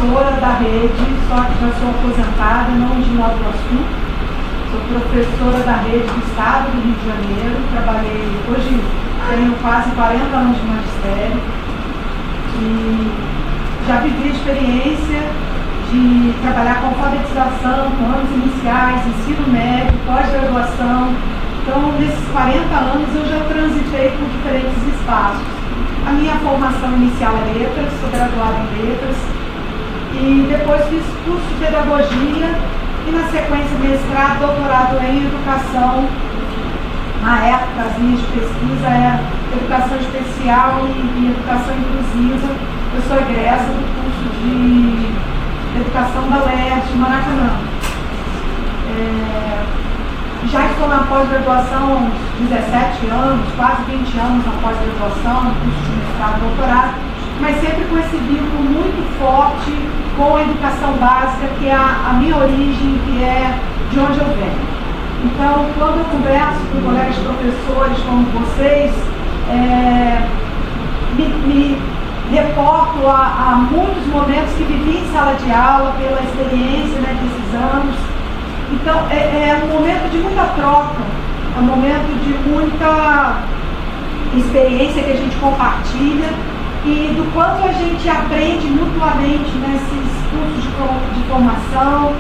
professora da rede, só que já sou aposentada, não de Nova Iguaçu. Sou professora da rede do Estado do Rio de Janeiro. Hoje tenho quase 40 anos de magistério e já vivi a experiência de trabalhar com alfabetização, com anos iniciais, ensino médio, pós-graduação. Então, nesses 40 anos eu já transitei por diferentes espaços. A minha formação inicial é letras, sou graduada em letras, e depois fiz curso de pedagogia e, na sequência, mestrado, doutorado em educação. Na época, as linhas de pesquisa eram educação especial e educação inclusiva. Eu sou egressa do curso de educação da UERJ, Maracanã. Já estou na pós-graduação há uns 17 anos, quase 20 anos na pós-graduação, no curso de mestrado e doutorado, mas sempre com esse vínculo muito forte com a educação básica, que é a minha origem, que é de onde eu venho. Então, quando eu converso com colegas professores como vocês, me reporto a muitos momentos que vivi em sala de aula, pela experiência, né, desses anos. Então, é um momento de muita troca, é um momento de muita experiência que a gente compartilha e do quanto a gente aprende mutuamente nesses cursos de formação,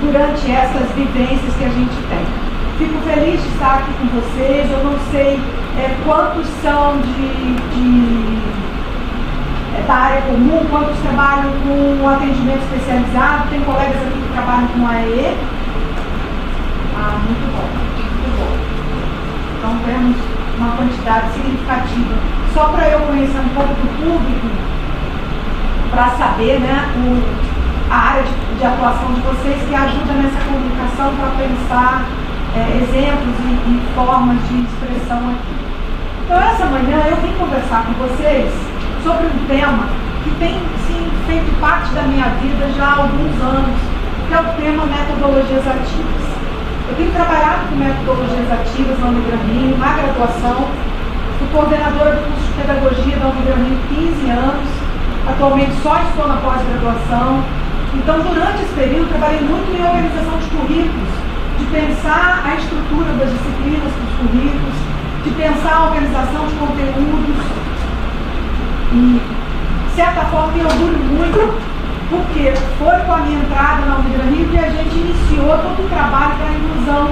durante essas vivências que a gente tem. Fico feliz de estar aqui com vocês. Eu não sei quantos são da área comum, quantos trabalham com atendimento especializado. Tem colegas aqui que trabalham com AEE. Muito bom, muito bom. Então temos uma quantidade significativa. Só para eu conhecer um pouco do público, para saber, né, a área de atuação de vocês, que ajuda nessa comunicação para pensar exemplos e formas de expressão aqui. Então, essa manhã eu vim conversar com vocês sobre um tema que tem, sim, feito parte da minha vida já há alguns anos, que é o tema metodologias ativas. Eu tenho trabalhado com metodologias ativas na Unigran-Rio, na graduação. Fui coordenadora do curso de pedagogia da Unigran-Rio 15 anos. Atualmente só estou na pós-graduação. Então, durante esse período, trabalhei muito em organização de currículos, de pensar a estrutura das disciplinas dos currículos, de pensar a organização de conteúdos. E, de certa forma, me orgulho muito, porque foi com a minha entrada na Unigran-Rio que a gente iniciou todo o trabalho para a inclusão.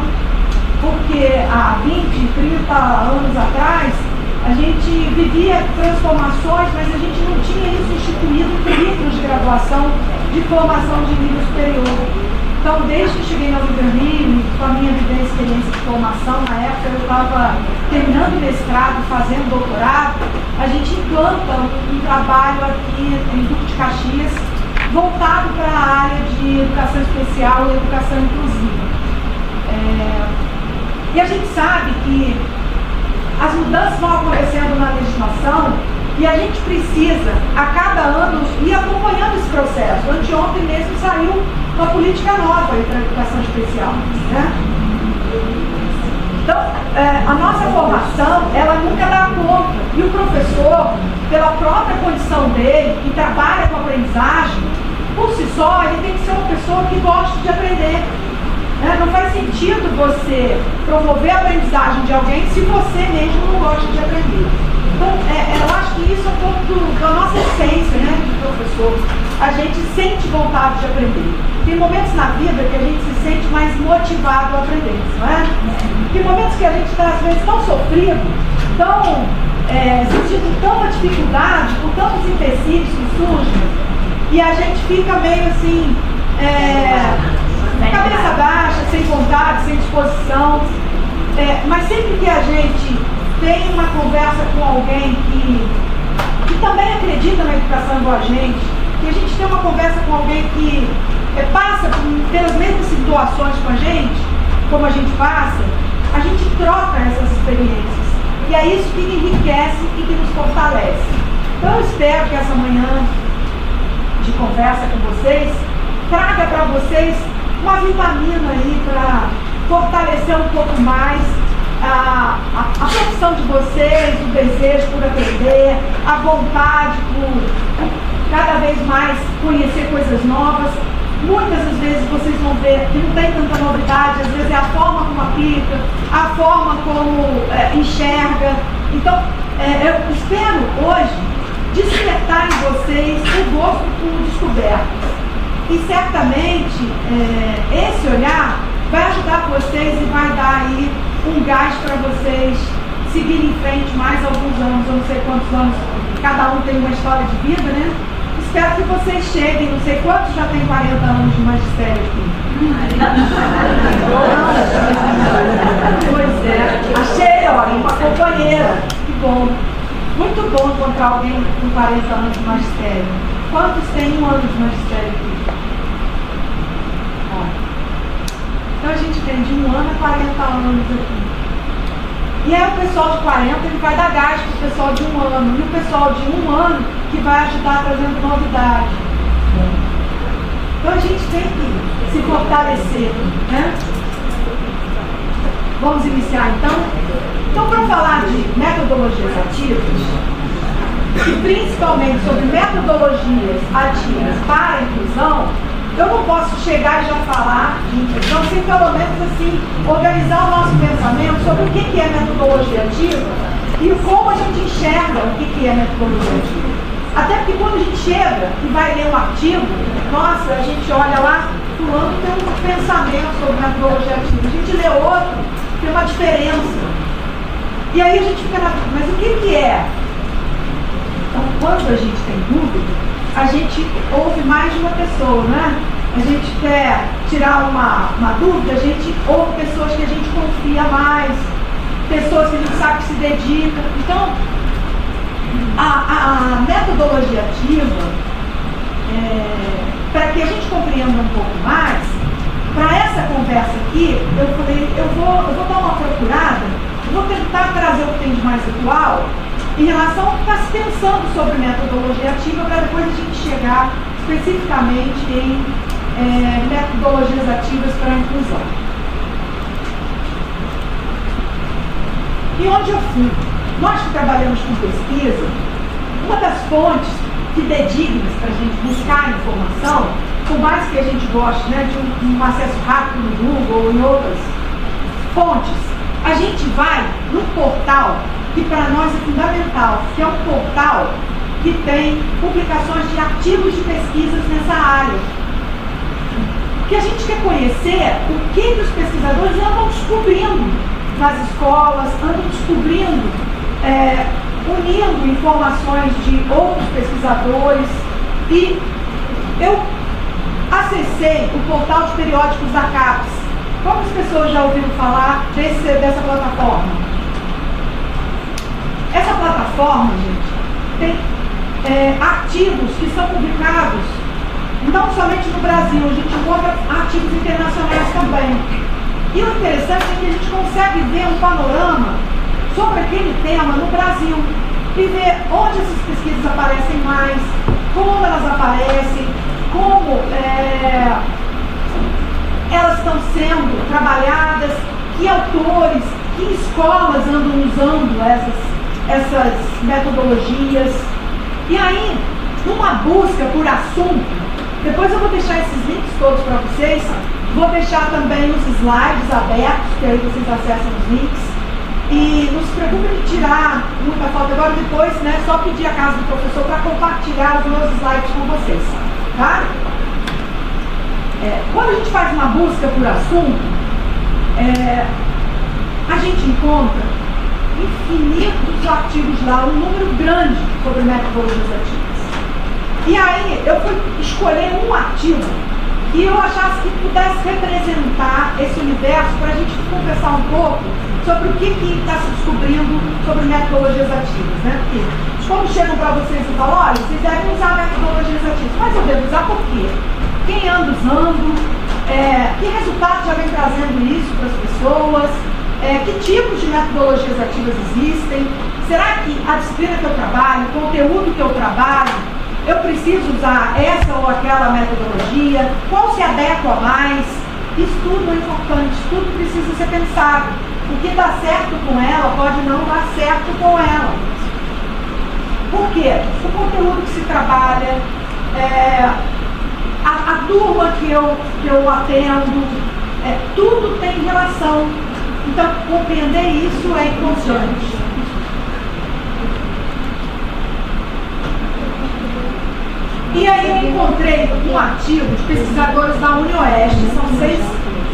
Porque há 20, 30 anos atrás, a gente vivia transformações, mas a gente não tinha isso instituído em currículos de graduação, de formação de nível superior. Então, desde que cheguei na Unigran-Rio, com a minha vivência e experiência de formação, na época eu estava terminando o mestrado, fazendo doutorado, a gente implanta um trabalho aqui em Duque de Caxias, voltado para a área de educação especial e educação inclusiva. E a gente sabe que as mudanças vão acontecendo na legislação e a gente precisa, a cada ano, ir acompanhando esse processo. Anteontem mesmo saiu uma política nova para a educação especial, né? Então, a nossa formação, ela nunca dá conta. E o professor, pela própria condição dele, que trabalha com aprendizagem, por si só, ele tem que ser uma pessoa que gosta de aprender. Não faz sentido você promover a aprendizagem de alguém se você mesmo não gosta de aprender. Então, eu acho que isso é um pouco da nossa essência, né, de professor. A gente sente vontade de aprender. Tem momentos na vida que a gente se sente mais motivado a aprender, não é? Tem momentos que a gente está, às vezes, tão sofrido, tão sentindo tanta dificuldade, por tantos empecilhos que surgem, e a gente fica meio assim, cabeça baixa, sem vontade, sem disposição. Mas sempre que a gente tem uma conversa com alguém que também acredita na educação igual a gente tem uma conversa com alguém que passa pelas mesmas situações com a gente, como a gente passa, a gente troca essas experiências. E é isso que enriquece e que nos fortalece. Então eu espero que essa manhã de conversa com vocês traga para vocês uma vitamina aí para fortalecer um pouco mais a profissão de vocês, o desejo por aprender, a vontade cada vez mais conhecer coisas novas. Muitas das vezes vocês vão ver que não tem tanta novidade, às vezes é a forma como aplica, a forma como enxerga. Então, eu espero hoje despertar em vocês o gosto por descobertas. E certamente esse olhar vai ajudar vocês e vai dar aí um gás para vocês seguirem em frente mais alguns anos, eu não sei quantos anos, cada um tem uma história de vida, né? Espero que vocês cheguem, não sei quantos já tem 40 anos de magistério aqui. Pois é, achei, olha, uma companheira, que bom. Muito bom encontrar alguém com 40 anos de magistério. Quantos tem 1 ano de magistério aqui? Então a gente tem de 1 ano a 40 anos aqui. E aí o pessoal de 40 ele vai dar gás para o pessoal de 1 ano. E o pessoal de 1 ano que vai ajudar trazendo novidade. Então a gente tem que se fortalecer, né? Vamos iniciar então? Então, para falar de metodologias ativas, e principalmente sobre metodologias ativas para a inclusão, eu não posso chegar e já falar de inclusão sem pelo menos assim organizar o nosso pensamento sobre o que é metodologia ativa e como a gente enxerga o que é metodologia ativa. Até porque quando a gente chega e vai ler um artigo, nossa, a gente olha lá, fulano tem um pensamento sobre metodologia ativa, a gente lê outro, tem uma diferença. E aí a gente fica na dúvida, mas o que é? Então, quando a gente tem dúvida, a gente ouve mais de uma pessoa, né? A gente quer tirar uma dúvida, a gente ouve pessoas que a gente confia mais, pessoas que a gente sabe que se dedicam. Então, a metodologia ativa, para que a gente compreenda um pouco mais, para essa conversa aqui, eu falei, eu vou dar uma procurada, eu vou tentar trazer o que tem de mais atual em relação ao que está se pensando sobre metodologia ativa, para depois a gente chegar especificamente em metodologias ativas para a inclusão. E onde eu fui? Nós que trabalhamos com pesquisa, uma das fontes fidedignas para a gente buscar informação, por mais que a gente goste, né, de um acesso rápido no Google ou em outras fontes, a gente vai no portal que para nós é fundamental, que é um portal que tem publicações de artigos de pesquisas nessa área. Porque a gente quer conhecer o que os pesquisadores andam descobrindo nas escolas, andam descobrindo, unindo informações de outros pesquisadores. E eu acessei o portal de periódicos da CAPES. Quantas pessoas já ouviram falar dessa plataforma? Essa plataforma, gente, tem artigos que são publicados não somente no Brasil, a gente encontra artigos internacionais também. E o interessante é que a gente consegue ver um panorama sobre aquele tema no Brasil e ver onde essas pesquisas aparecem mais, como elas aparecem, como elas estão sendo trabalhadas, que autores, que escolas andam usando essas metodologias. E aí, numa busca por assunto, depois eu vou deixar esses links todos para vocês, vou deixar também os slides abertos, que aí vocês acessam os links. E não se preocupe de tirar muita foto agora, depois, né, só pedir a casa do professor para compartilhar os meus slides com vocês, tá? Quando a gente faz uma busca por assunto, a gente encontra infinitos artigos lá, um número grande sobre metodologias ativas. E aí eu fui escolher um artigo que eu achasse que pudesse representar esse universo para a gente conversar um pouco sobre o que está se descobrindo sobre metodologias ativas, né? Porque quando chegam para vocês e falam, olha, vocês devem usar metodologias ativas, mas eu devo usar por quê? Quem anda usando? Que resultado já vem trazendo isso para as pessoas? Que tipos de metodologias ativas existem? Será que a disciplina que eu trabalho, o conteúdo que eu trabalho, eu preciso usar essa ou aquela metodologia? Qual se adequa mais? Isso tudo é importante, isso tudo precisa ser pensado. O que dá certo com ela pode não dar certo com ela. Por quê? O conteúdo que se trabalha, a turma que eu atendo, tudo tem relação. Então, compreender isso é importante. E aí eu encontrei um artigo de pesquisadores da UniOeste,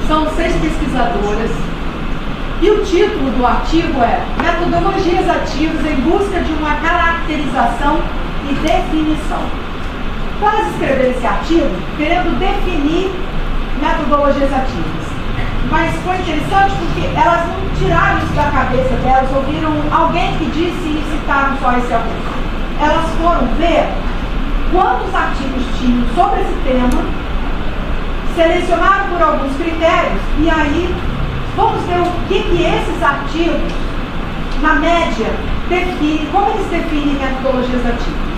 são seis pesquisadoras, e o título do artigo é Metodologias Ativas em Busca de uma Caracterização e Definição. Então, elas escreveram esse artigo querendo definir metodologias ativas. Mas foi interessante porque elas não tiraram isso da cabeça delas, ouviram alguém que disse e citaram só esse autor. Elas foram ver quantos artigos tinham sobre esse tema, selecionaram por alguns critérios, e aí vamos ver o que esses artigos, na média, definem, como eles definem metodologias ativas.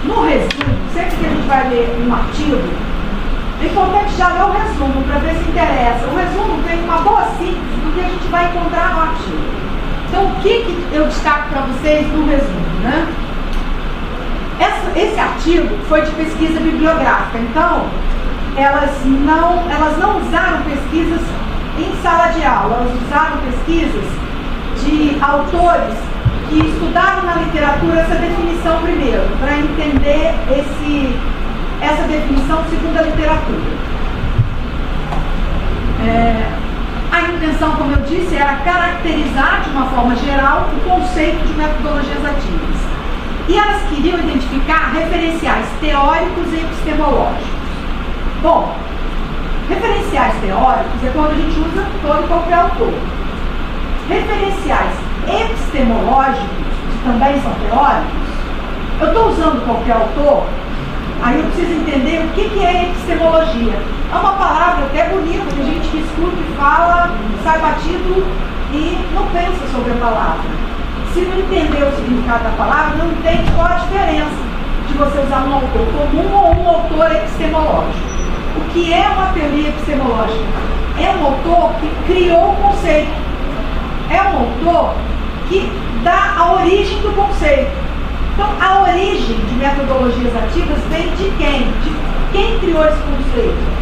No resumo, sempre que a gente vai ler um artigo, é importante já ler o resumo para ver se interessa. O resumo tem uma boa síntese do que a gente vai encontrar no artigo. Então, o que eu destaco para vocês no resumo, né? Esse artigo foi de pesquisa bibliográfica, então elas não usaram pesquisas em sala de aula, elas usaram pesquisas de autores que estudaram na literatura essa definição primeiro, para entender essa definição segundo a literatura. A intenção, como eu disse, era caracterizar de uma forma geral o conceito de metodologias ativas. E elas queriam identificar referenciais teóricos e epistemológicos. Bom, referenciais teóricos é quando a gente usa todo e qualquer autor. Referenciais epistemológicos, que também são teóricos, eu estou usando qualquer autor, aí eu preciso entender o que é epistemologia. É uma palavra até bonita, tem gente que escuta e fala, sai batido e não pensa sobre a palavra. Se não entender o significado da palavra, não entende qual a diferença de você usar um autor comum ou um autor epistemológico. O que é uma teoria epistemológica? É um autor que criou o conceito. É um autor que dá a origem do conceito. Então, a origem de metodologias ativas vem de quem? De quem criou esse conceito.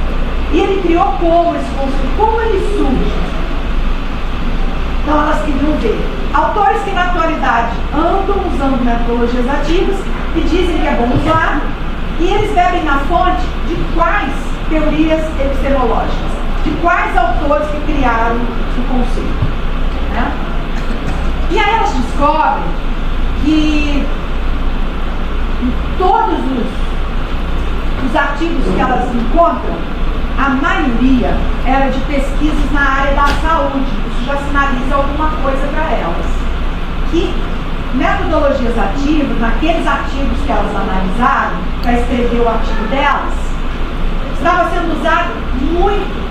E ele criou como esse conceito? Como ele surge? Então, elas queriam ver autores que na atualidade andam usando metodologias ativas e dizem que é bom usar, e eles bebem na fonte de quais teorias epistemológicas, de quais autores que criaram o conceito. Né? E aí elas descobrem que em todos os artigos que elas encontram, a maioria era de pesquisas na área da saúde. Isso já sinaliza alguma coisa para elas. Que metodologias ativas, naqueles artigos que elas analisaram, para escrever o artigo delas, estava sendo usado muito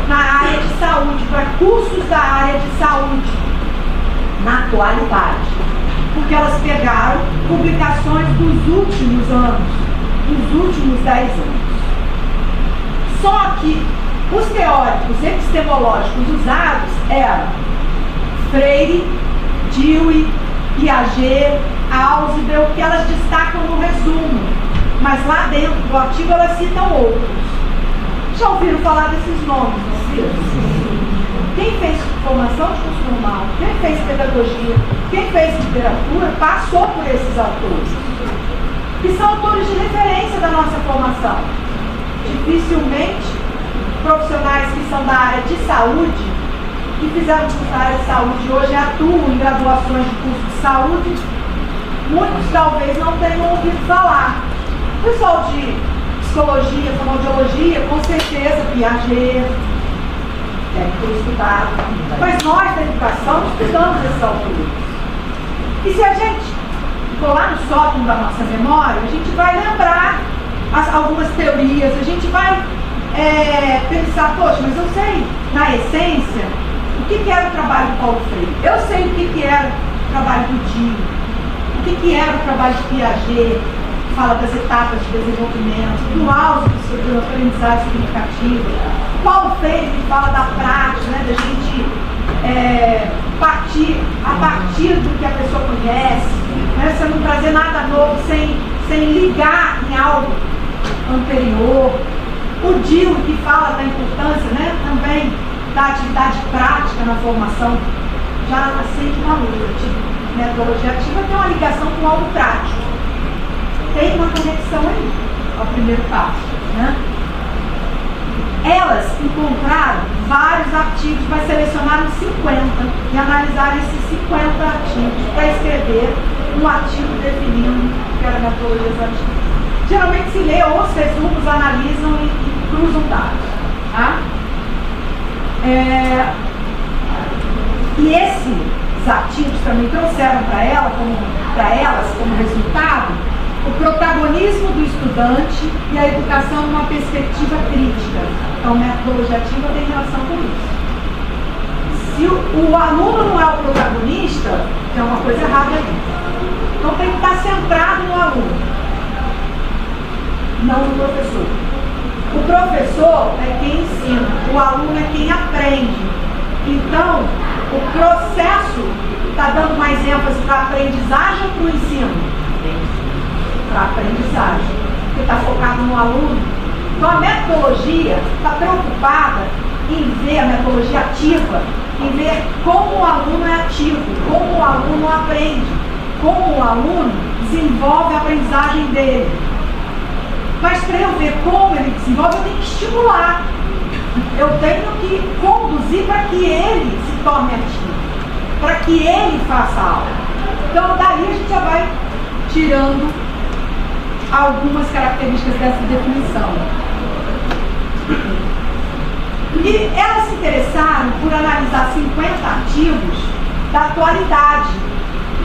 na área de saúde, para cursos da área de saúde, na atualidade. Porque elas pegaram publicações dos últimos anos, dos últimos 10 anos. Só que os teóricos epistemológicos usados eram Freire, Dewey, Piaget, Ausubel, que elas destacam no resumo, mas lá dentro do artigo elas citam outros. Já ouviram falar desses nomes, não é? Quem fez formação de curso normal, quem fez pedagogia, quem fez literatura, passou por esses autores, que são autores de referência da nossa formação. Dificilmente profissionais que são da área de saúde, que fizeram curso da área de saúde, hoje atuam em graduações de curso de saúde, muitos talvez não tenham ouvido falar. O pessoal de psicologia, fonoaudiologia, com certeza, Piaget, deve ter estudado. Mas nós da educação estudamos esses autores. E se a gente for lá no sótão da nossa memória, a gente vai lembrar algumas teorias, a gente vai pensar, poxa, mas eu sei, na essência, o que era o trabalho do Paulo Freire. Eu sei o que era o trabalho do Dewey, o que era o trabalho de Piaget, que fala das etapas de desenvolvimento, do Ausubel sobre a aprendizagem significativa, Paulo Freire, que fala da prática, né, da gente partir a partir do que a pessoa conhece, né? Você não trazer nada novo sem ligar em algo anterior. O DIL, que fala da importância, né, também da atividade prática na formação, já acende uma luz. Metodologia ativa tem uma ligação com algo prático. Tem uma conexão aí, é o primeiro passo, né? Elas encontraram vários artigos, mas selecionaram 50 e analisaram esses 50 artigos para escrever um artigo definindo o que era metodologias ativas. Geralmente se lê os resumos, analisam e cruzam dados. Tá? E esses artigos também trouxeram para elas como resultado o protagonismo do estudante e a educação numa perspectiva crítica. Então, metodologia ativa tem relação com isso. Se o aluno não é o protagonista, tem uma coisa errada aí. Então, tem que estar centrado no aluno, não no professor. O professor é quem ensina, o aluno é quem aprende. Então, o processo está dando mais ênfase para a aprendizagem ou para o ensino? Para a aprendizagem, porque está focado no aluno. Então a metodologia está preocupada em ver a metodologia ativa, em ver como o aluno é ativo, como o aluno aprende, como o aluno desenvolve a aprendizagem dele. Mas para eu ver como ele desenvolve, eu tenho que estimular. Eu tenho que conduzir para que ele se torne ativo, para que ele faça aula. Então daí a gente já vai tirando algumas características dessa definição. E elas se interessaram por analisar 50 artigos da atualidade.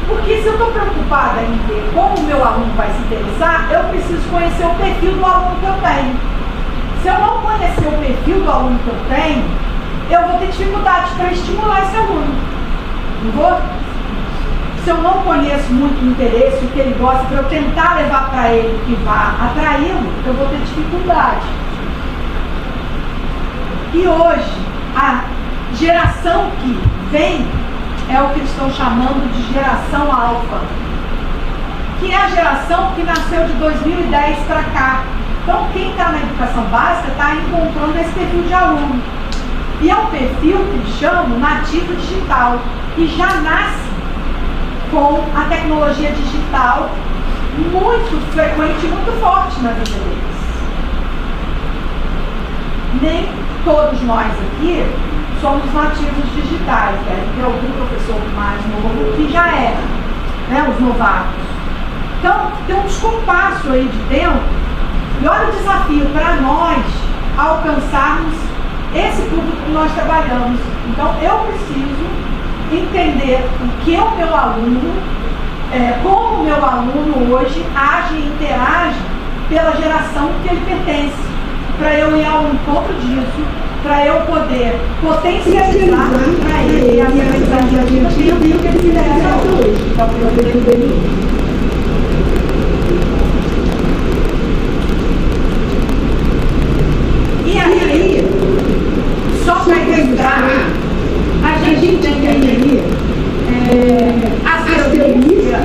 Porque se eu estou preocupada em ver como o meu aluno vai se interessar, eu preciso conhecer o perfil do aluno que eu tenho. Se eu não conhecer o perfil do aluno que eu tenho, eu vou ter dificuldade para estimular esse aluno. Não vou? Se eu não conheço muito o interesse, o que ele gosta, para eu tentar levar para ele que vá atraí-lo, eu vou ter dificuldade. E hoje, a geração que vem é o que eles estão chamando de geração alfa, que é a geração que nasceu de 2010 para cá. Então, quem está na educação básica está encontrando esse perfil de aluno. E é um perfil que eles chamam nativo digital, que já nasce com a tecnologia digital muito frequente e muito forte na vida deles. Nem todos nós aqui somos nativos digitais, né? Tem algum professor mais novo que já é, né? Os novatos. Então, tem um descompasso aí de tempo. E olha o desafio para nós alcançarmos esse público que nós trabalhamos. Então, eu preciso entender o que o meu aluno, como o meu aluno hoje age e interage pela geração que ele pertence, para eu ir ao encontro disso, para eu poder potencializar para ele a minha aprendizagem ativa e o que ele se interessa hoje. Então, eu tenho que ver. E aí, só para ilustrar, a gente tem aí as teorias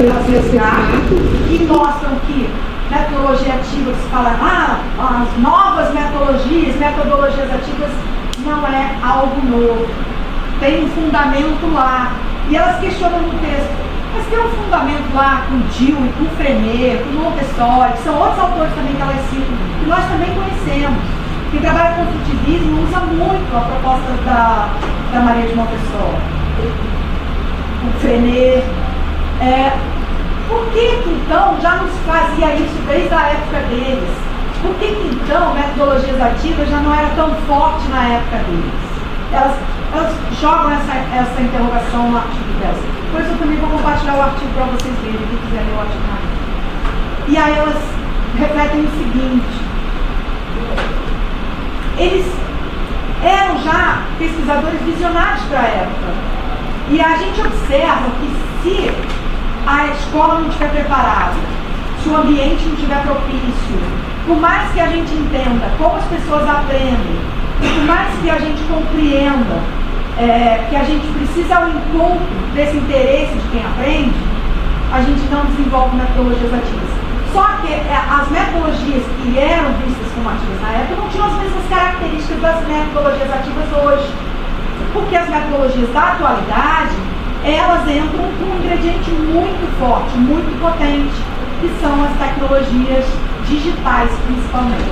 que mostram que metodologia ativa, que se fala, as novas metodologias ativas, não é algo novo. Tem um fundamento lá. E elas questionam no texto, mas tem um fundamento lá com DIL, com Frenet, com Montessori, que são outros autores também que elas citam, que nós também conhecemos. Quem trabalha com construtivismo usa muito a proposta da Maria de Montessori, o Frenet. Por que então já não se fazia isso desde a época deles? Por que então metodologias ativas já não era tão forte na época deles? Elas jogam essa interrogação no artigo delas. Depois eu também vou compartilhar o artigo para vocês verem, quem quiser ler o artigo. E aí elas refletem o seguinte: eles eram já pesquisadores visionários para a época. E a gente observa que se a escola não estiver preparada, se o ambiente não estiver propício, por mais que a gente entenda como as pessoas aprendem, por mais que a gente compreenda que a gente precisa ao encontro desse interesse de quem aprende, a gente não desenvolve metodologias ativas. Só que as metodologias que eram vistas como ativas na época não tinham as mesmas características das metodologias ativas hoje. Porque as metodologias da atualidade, elas entram com um ingrediente muito forte, muito potente, que são as tecnologias digitais, principalmente.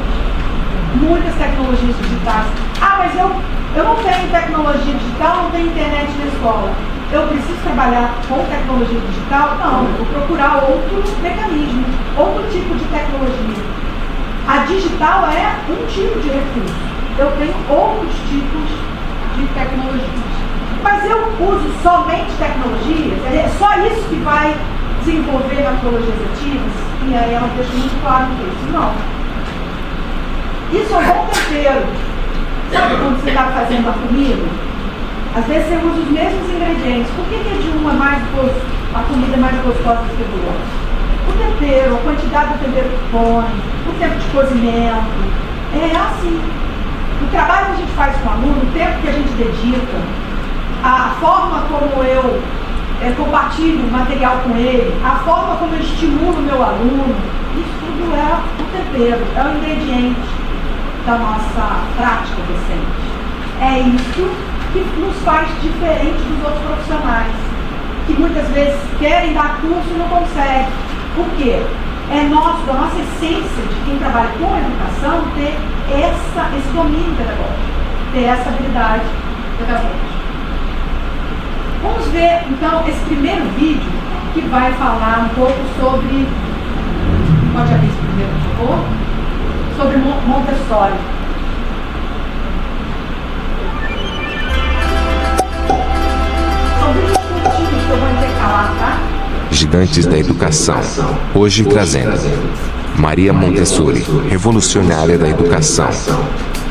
Muitas tecnologias digitais. Mas eu não tenho tecnologia digital, não tenho internet na escola. Eu preciso trabalhar com tecnologia digital? Não, eu vou procurar outro mecanismo, outro tipo de tecnologia. A digital é um tipo de recurso. Eu tenho outros tipos de tecnologias. Mas eu uso somente tecnologias? É só isso que vai desenvolver metodologias ativas? E aí ela deixa muito claro isso. Não. Isso é um bom tempero. Sabe quando você está fazendo uma comida? Às vezes você usa os mesmos ingredientes. Por que de uma a comida é mais gostosa do que do outro? O tempero, a quantidade do tempero que põe, o tempo de cozimento. É assim. O trabalho que a gente faz com o aluno, o tempo que a gente dedica, a forma como eu compartilho o material com ele, a forma como eu estimulo o meu aluno, isso tudo é o tempero, é o ingrediente da nossa prática docente. É isso que nos faz diferente dos outros profissionais, que muitas vezes querem dar curso e não conseguem. Por quê? É da nossa essência de quem trabalha com a educação ter esse domínio pedagógico, ter essa habilidade pedagógica. Vamos ver, então, esse primeiro vídeo que vai falar um pouco sobre... Pode abrir esse primeiro, por favor? Sobre Montessori. São vídeos curtinhos que eu vou intercalar, tá? Gigantes da educação. Hoje trazendo Maria Montessori, revolucionária da educação.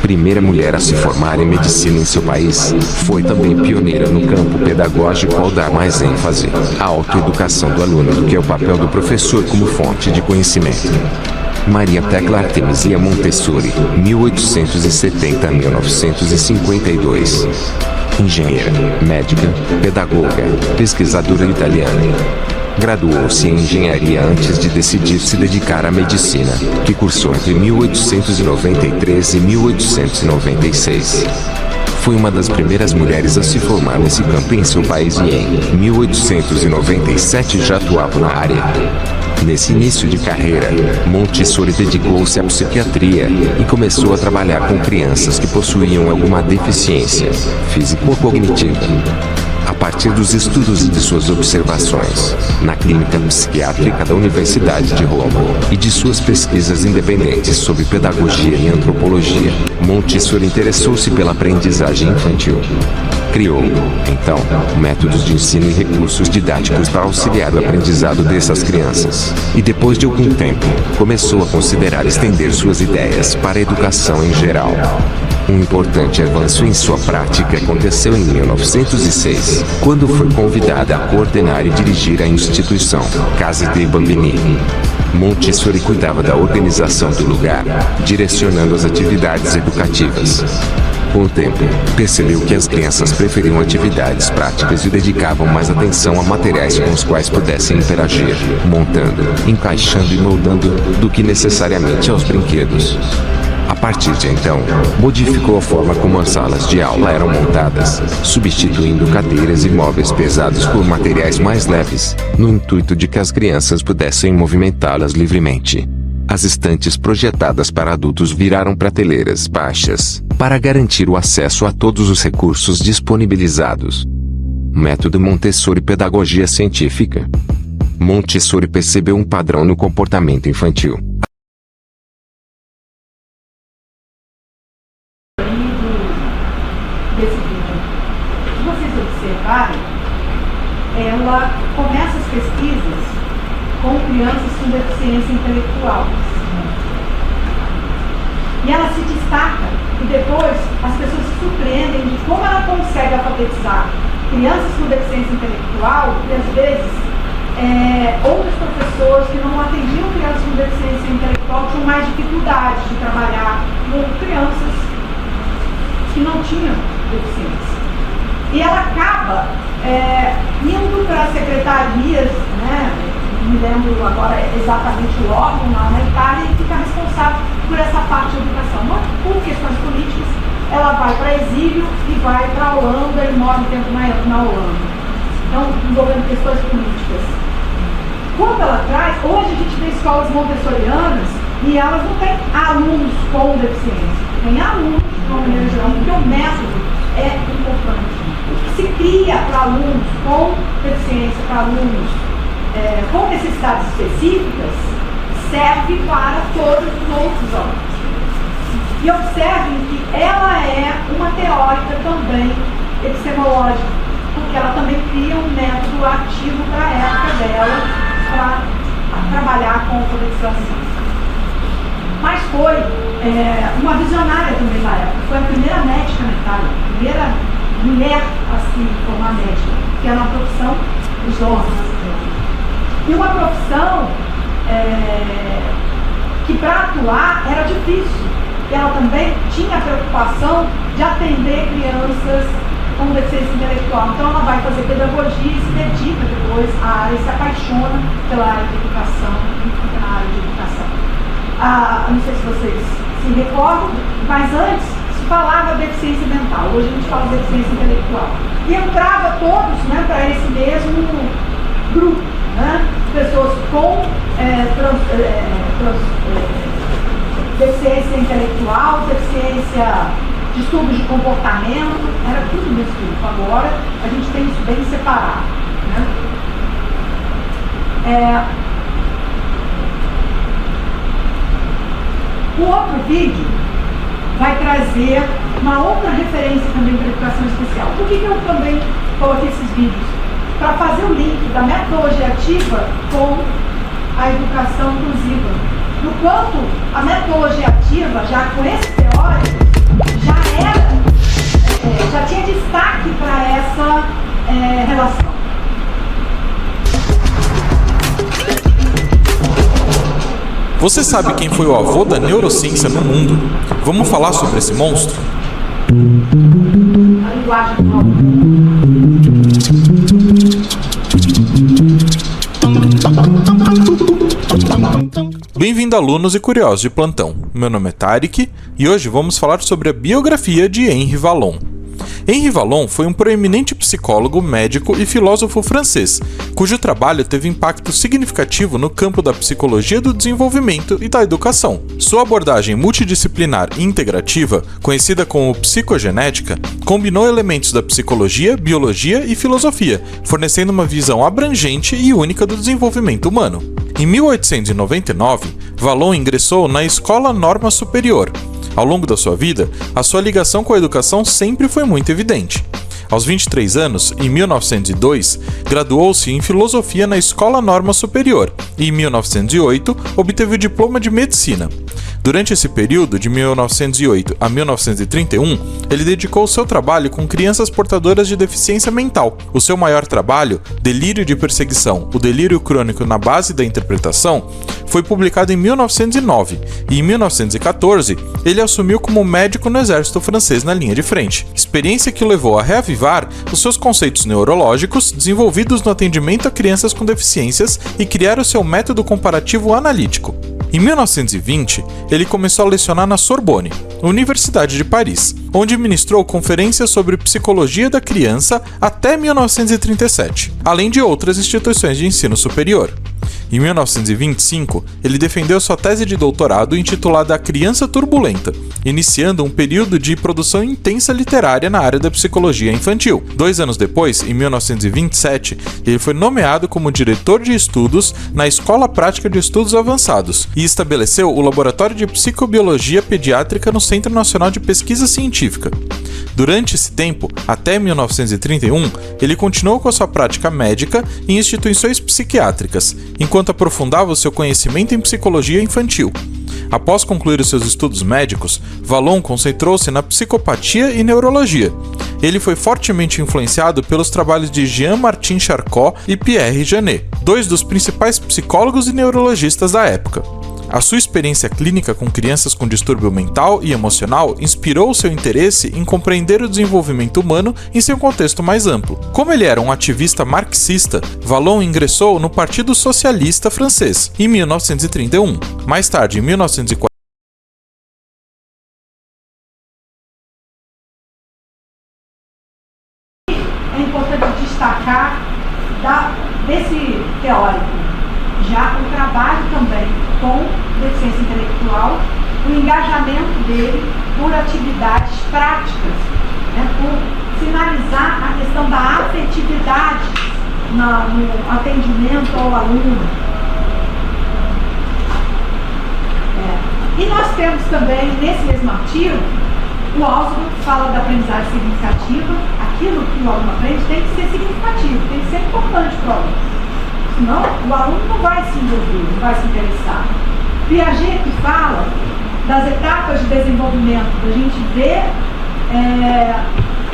Primeira mulher a se formar em medicina em seu país, foi também pioneira no campo pedagógico ao dar mais ênfase à autoeducação do aluno do que ao papel do professor como fonte de conhecimento. Maria Tecla Artemisia Montessori, 1870-1952. Engenheira, médica, pedagoga, pesquisadora italiana. Graduou-se em engenharia antes de decidir se dedicar à medicina, que cursou entre 1893 e 1896. Foi uma das primeiras mulheres a se formar nesse campo em seu país e em 1897 já atuava na área. Nesse início de carreira, Montessori dedicou-se à psiquiatria e começou a trabalhar com crianças que possuíam alguma deficiência físico-cognitiva. A partir dos estudos e de suas observações na clínica psiquiátrica da Universidade de Roma e de suas pesquisas independentes sobre pedagogia e antropologia, Montessori interessou-se pela aprendizagem infantil. Criou, então, métodos de ensino e recursos didáticos para auxiliar o aprendizado dessas crianças. E depois de algum tempo, começou a considerar estender suas ideias para a educação em geral. Um importante avanço em sua prática aconteceu em 1906, quando foi convidada a coordenar e dirigir a instituição Casa dei Bambini. Montessori cuidava da organização do lugar, direcionando as atividades educativas. Com o tempo, percebeu que as crianças preferiam atividades práticas e dedicavam mais atenção a materiais com os quais pudessem interagir, montando, encaixando e moldando, do que necessariamente aos brinquedos. A partir de então, modificou a forma como as salas de aula eram montadas, substituindo cadeiras e móveis pesados por materiais mais leves, no intuito de que as crianças pudessem movimentá-las livremente. As estantes projetadas para adultos viraram prateleiras baixas, para garantir o acesso a todos os recursos disponibilizados. Método Montessori Pedagogia Científica. Montessori percebeu um padrão no comportamento infantil. Desse vídeo. Se vocês observarem, ela começa as pesquisas com crianças com deficiência intelectual. E ela se destaca, e depois as pessoas se surpreendem de como ela consegue alfabetizar crianças com deficiência intelectual, e às vezes outros professores que não atendiam crianças com deficiência intelectual tinham mais dificuldade de trabalhar com crianças que não tinham deficiência. E ela acaba indo para secretarias, né? Não me lembro agora exatamente o órgão lá na Itália, e fica responsável por essa parte da educação. Mas por questões políticas, ela vai para exílio e vai para a Holanda e mora um tempo na Holanda. Então, envolvendo questões políticas. Quando ela traz, hoje a gente tem escolas montessorianas e elas não têm alunos com deficiência, tem alunos de uma maneira geral, porque o método é importante. O que se cria para alunos com deficiência, para alunos com necessidades específicas, serve para todos os outros alunos. E observem que ela é uma teórica também epistemológica, porque ela também cria um método ativo para a época dela, para trabalhar com alfabetização. Mas foi uma visionária também da época, foi a primeira médica na Itália, a primeira mulher a se formar médica, que era uma profissão dos homens. E uma profissão que para atuar era difícil. Ela também tinha a preocupação de atender crianças com deficiência intelectual. Então ela vai fazer pedagogia e se dedica depois à área, se apaixona pela área de educação e fica na área de educação. Não sei se vocês se recordam, mas antes se falava deficiência mental, hoje a gente fala deficiência intelectual. E entrava todos, né, para esse mesmo grupo, né, pessoas com deficiência intelectual, deficiência de distúrbios de comportamento, era tudo nesse grupo. Agora a gente tem isso bem separado, né? O outro vídeo vai trazer uma outra referência também para a educação especial. Por que eu também coloquei esses vídeos? Para fazer o link da metodologia ativa com a educação inclusiva. No quanto a metodologia ativa, já com esse teórico, já tinha destaque para essa relação. Você sabe quem foi o avô da neurociência no mundo? Vamos falar sobre esse monstro? A linguagem do Bem-vindo, alunos e curiosos de plantão. Meu nome é Tarek e hoje vamos falar sobre a biografia de Henri Vallon. Henri Vallon foi um proeminente psicólogo, médico e filósofo francês, cujo trabalho teve impacto significativo no campo da psicologia do desenvolvimento e da educação. Sua abordagem multidisciplinar e integrativa, conhecida como psicogenética, combinou elementos da psicologia, biologia e filosofia, fornecendo uma visão abrangente e única do desenvolvimento humano. Em 1899, Vallon ingressou na Escola Norma Superior. Ao longo da sua vida, a sua ligação com a educação sempre foi muito evidente. Aos 23 anos, em 1902, graduou-se em filosofia na Escola Norma Superior e, em 1908, obteve o diploma de medicina. Durante esse período, de 1908 a 1931, ele dedicou seu trabalho com crianças portadoras de deficiência mental. O seu maior trabalho, Delírio de Perseguição, o delírio crônico na base da interpretação, foi publicado em 1909 e, em 1914, ele assumiu como médico no exército francês na linha de frente, experiência que o levou a reavivar os seus conceitos neurológicos desenvolvidos no atendimento a crianças com deficiências e criar o seu método comparativo analítico. Em 1920, ele começou a lecionar na Sorbonne, Universidade de Paris, onde ministrou conferências sobre psicologia da criança até 1937, além de outras instituições de ensino superior. Em 1925, ele defendeu sua tese de doutorado intitulada A Criança Turbulenta, iniciando um período de produção intensa literária na área da psicologia infantil. 2 anos depois, em 1927, ele foi nomeado como diretor de estudos na Escola Prática de Estudos Avançados e estabeleceu o Laboratório de Psicobiologia Pediátrica no Centro Nacional de Pesquisa Científica. Durante esse tempo, até 1931, ele continuou com a sua prática médica em instituições psiquiátricas, enquanto aprofundava o seu conhecimento em psicologia infantil. Após concluir os seus estudos médicos, Vallon concentrou-se na psicopatia e neurologia. Ele foi fortemente influenciado pelos trabalhos de Jean-Martin Charcot e Pierre Janet, 2 dos principais psicólogos e neurologistas da época. A sua experiência clínica com crianças com distúrbio mental e emocional inspirou seu interesse em compreender o desenvolvimento humano em seu contexto mais amplo. Como ele era um ativista marxista, Vallon ingressou no Partido Socialista Francês em 1931. Mais tarde, em 1940, é importante destacar desse teórico já o trabalho também com deficiência intelectual, o engajamento dele por atividades práticas, né, por sinalizar a questão da afetividade no atendimento ao aluno. E nós temos também, nesse mesmo artigo, o Oswald fala da aprendizagem significativa. Aquilo que o aluno aprende tem que ser significativo, tem que ser importante para o aluno. Senão, o aluno não vai se envolver, não vai se interessar. Piaget que fala das etapas de desenvolvimento, a gente vê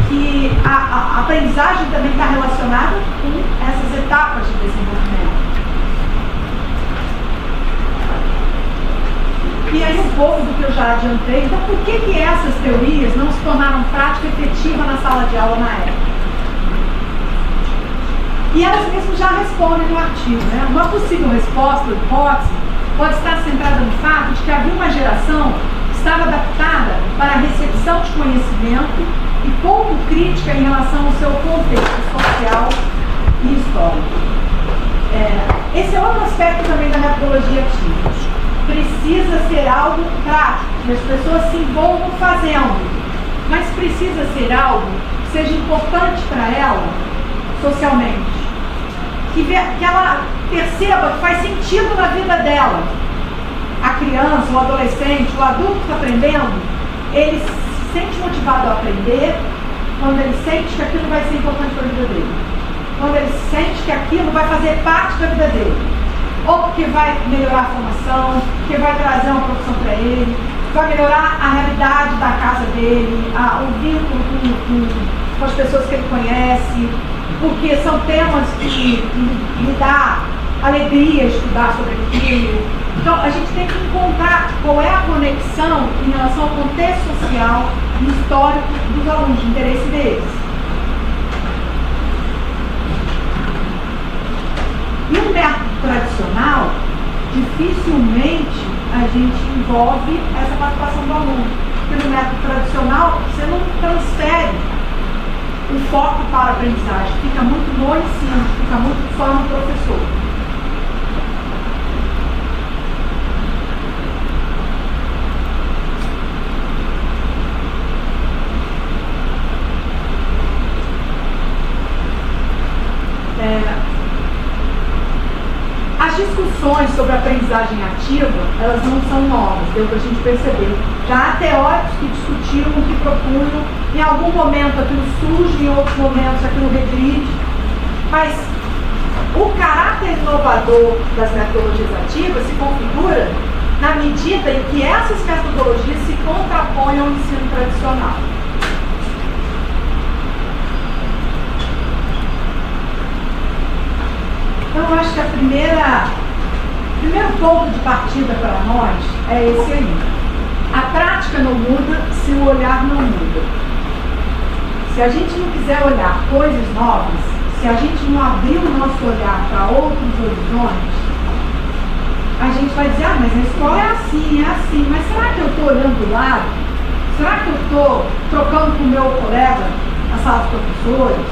que a aprendizagem também está relacionada com essas etapas de desenvolvimento. E aí um pouco do que eu já adiantei. Então, por que essas teorias não se tornaram prática efetiva na sala de aula na época? E elas mesmas já respondem no artigo, né? Uma possível resposta, hipótese, pode estar centrada no fato de que havia uma geração que estava adaptada para a recepção de conhecimento e pouco crítica em relação ao seu contexto social e histórico. Esse é outro aspecto também da metodologia ativa. Precisa ser algo prático, que as pessoas se envolvam fazendo, mas precisa ser algo que seja importante para ela socialmente, que ela perceba que faz sentido na vida dela. A criança, o adolescente, o adulto que está aprendendo, ele se sente motivado a aprender quando ele sente que aquilo vai ser importante para a vida dele, quando ele sente que aquilo vai fazer parte da vida dele. Ou porque vai melhorar a formação, porque vai trazer uma profissão para ele, vai melhorar a realidade da casa dele, o vínculo com as pessoas que ele conhece, porque são temas que lhe dá alegria estudar sobre aquilo. Então, a gente tem que encontrar qual é a conexão em relação ao contexto social e histórico dos alunos, de interesse deles. E um método tradicional, dificilmente a gente envolve essa participação do aluno. Porque no método tradicional, você não transfere o foco para a aprendizagem, fica muito no ensino, fica muito só no professor. As discussões sobre a aprendizagem ativa, elas não são novas, deu para a gente perceber. Já há teóricos que discutiram, que propunham, em algum momento aquilo surge, em outros momentos aquilo regride, mas o caráter inovador das metodologias ativas se configura na medida em que essas metodologias se contrapõem ao ensino tradicional. Então, eu acho que o primeiro ponto de partida para nós é esse aí. A prática não muda se o olhar não muda. Se a gente não quiser olhar coisas novas, se a gente não abrir o nosso olhar para outros horizontes, a gente vai dizer, mas a escola é assim, mas será que eu estou olhando do lado? Será que eu estou trocando com o meu colega na sala dos professores?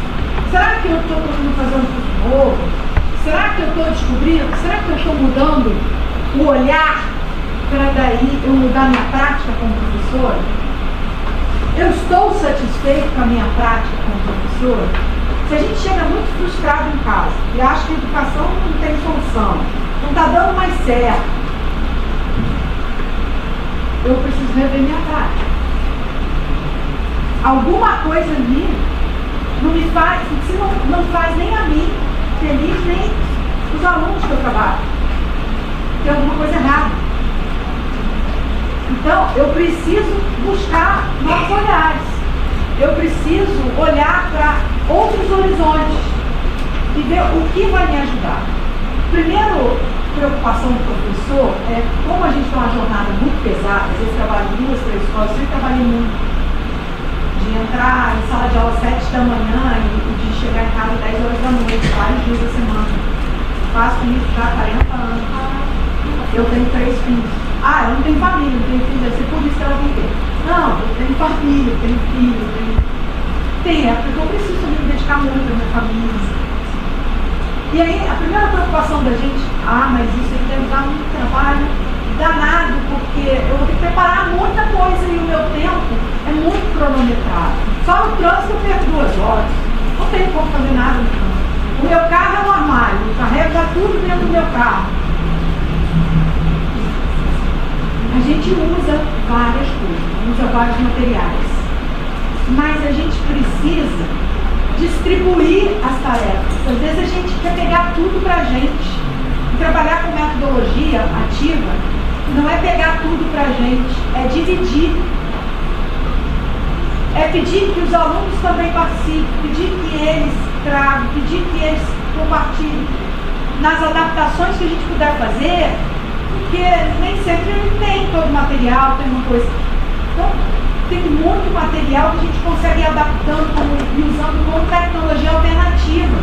Será que eu estou tentando fazer um curso novo? Será que eu estou descobrindo? Será que eu estou mudando o olhar para daí eu mudar minha prática como professora? Eu estou satisfeito com a minha prática como professora? Se a gente chega muito frustrado em casa e acha que a educação não tem solução, não está dando mais certo, eu preciso rever minha prática. Alguma coisa ali não me faz, se não faz nem a mim feliz, nem os alunos que eu trabalho. Tem alguma coisa errada. Então, eu preciso buscar novos olhares. Eu preciso olhar para outros horizontes e ver o que vai me ajudar. Primeiro preocupação do professor é, como a gente tem uma jornada muito pesada, às vezes trabalho em 2, 3 escolas, eu sempre trabalhei muito, de entrar em sala de aula 7 da manhã e de chegar em casa 10 horas da noite, vários dias da semana. Faço isso já há 40 anos. Eu tenho 3 filhos. Ah, eu não tenho família, não tenho filho, deve ser por isso que ela tem que ter. Não, eu tenho família, eu tenho filho, eu tenho... Tem época que eu preciso me dedicar muito à minha família. E aí, a primeira preocupação da gente, mas isso aí deve dar um trabalho danado, porque eu vou ter que preparar muita coisa e o meu tempo é muito cronometrado. Só no trânsito eu perco 2 horas. Não tenho como fazer nada no trânsito. O meu carro é um armário, eu carrego já tudo dentro do meu carro. A gente usa várias coisas, usa vários materiais. Mas a gente precisa distribuir as tarefas. Às vezes a gente quer pegar tudo para a gente. E trabalhar com metodologia ativa não é pegar tudo para a gente, é dividir. É pedir que os alunos também participem, pedir que eles tragam, pedir que eles compartilhem nas adaptações que a gente puder fazer, porque nem sempre tem todo o material, tem uma coisa. Então, tem muito material que a gente consegue ir adaptando e usando como tecnologia alternativa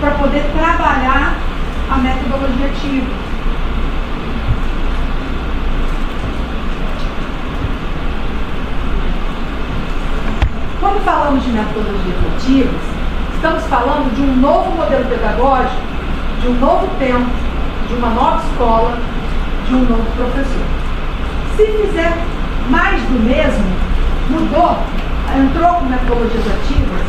para poder trabalhar a metodologia ativa. Quando falamos de metodologias ativas, estamos falando de um novo modelo pedagógico, de um novo tempo, de uma nova escola, de um novo professor. Se fizer mais do mesmo, mudou, entrou com metodologias ativas,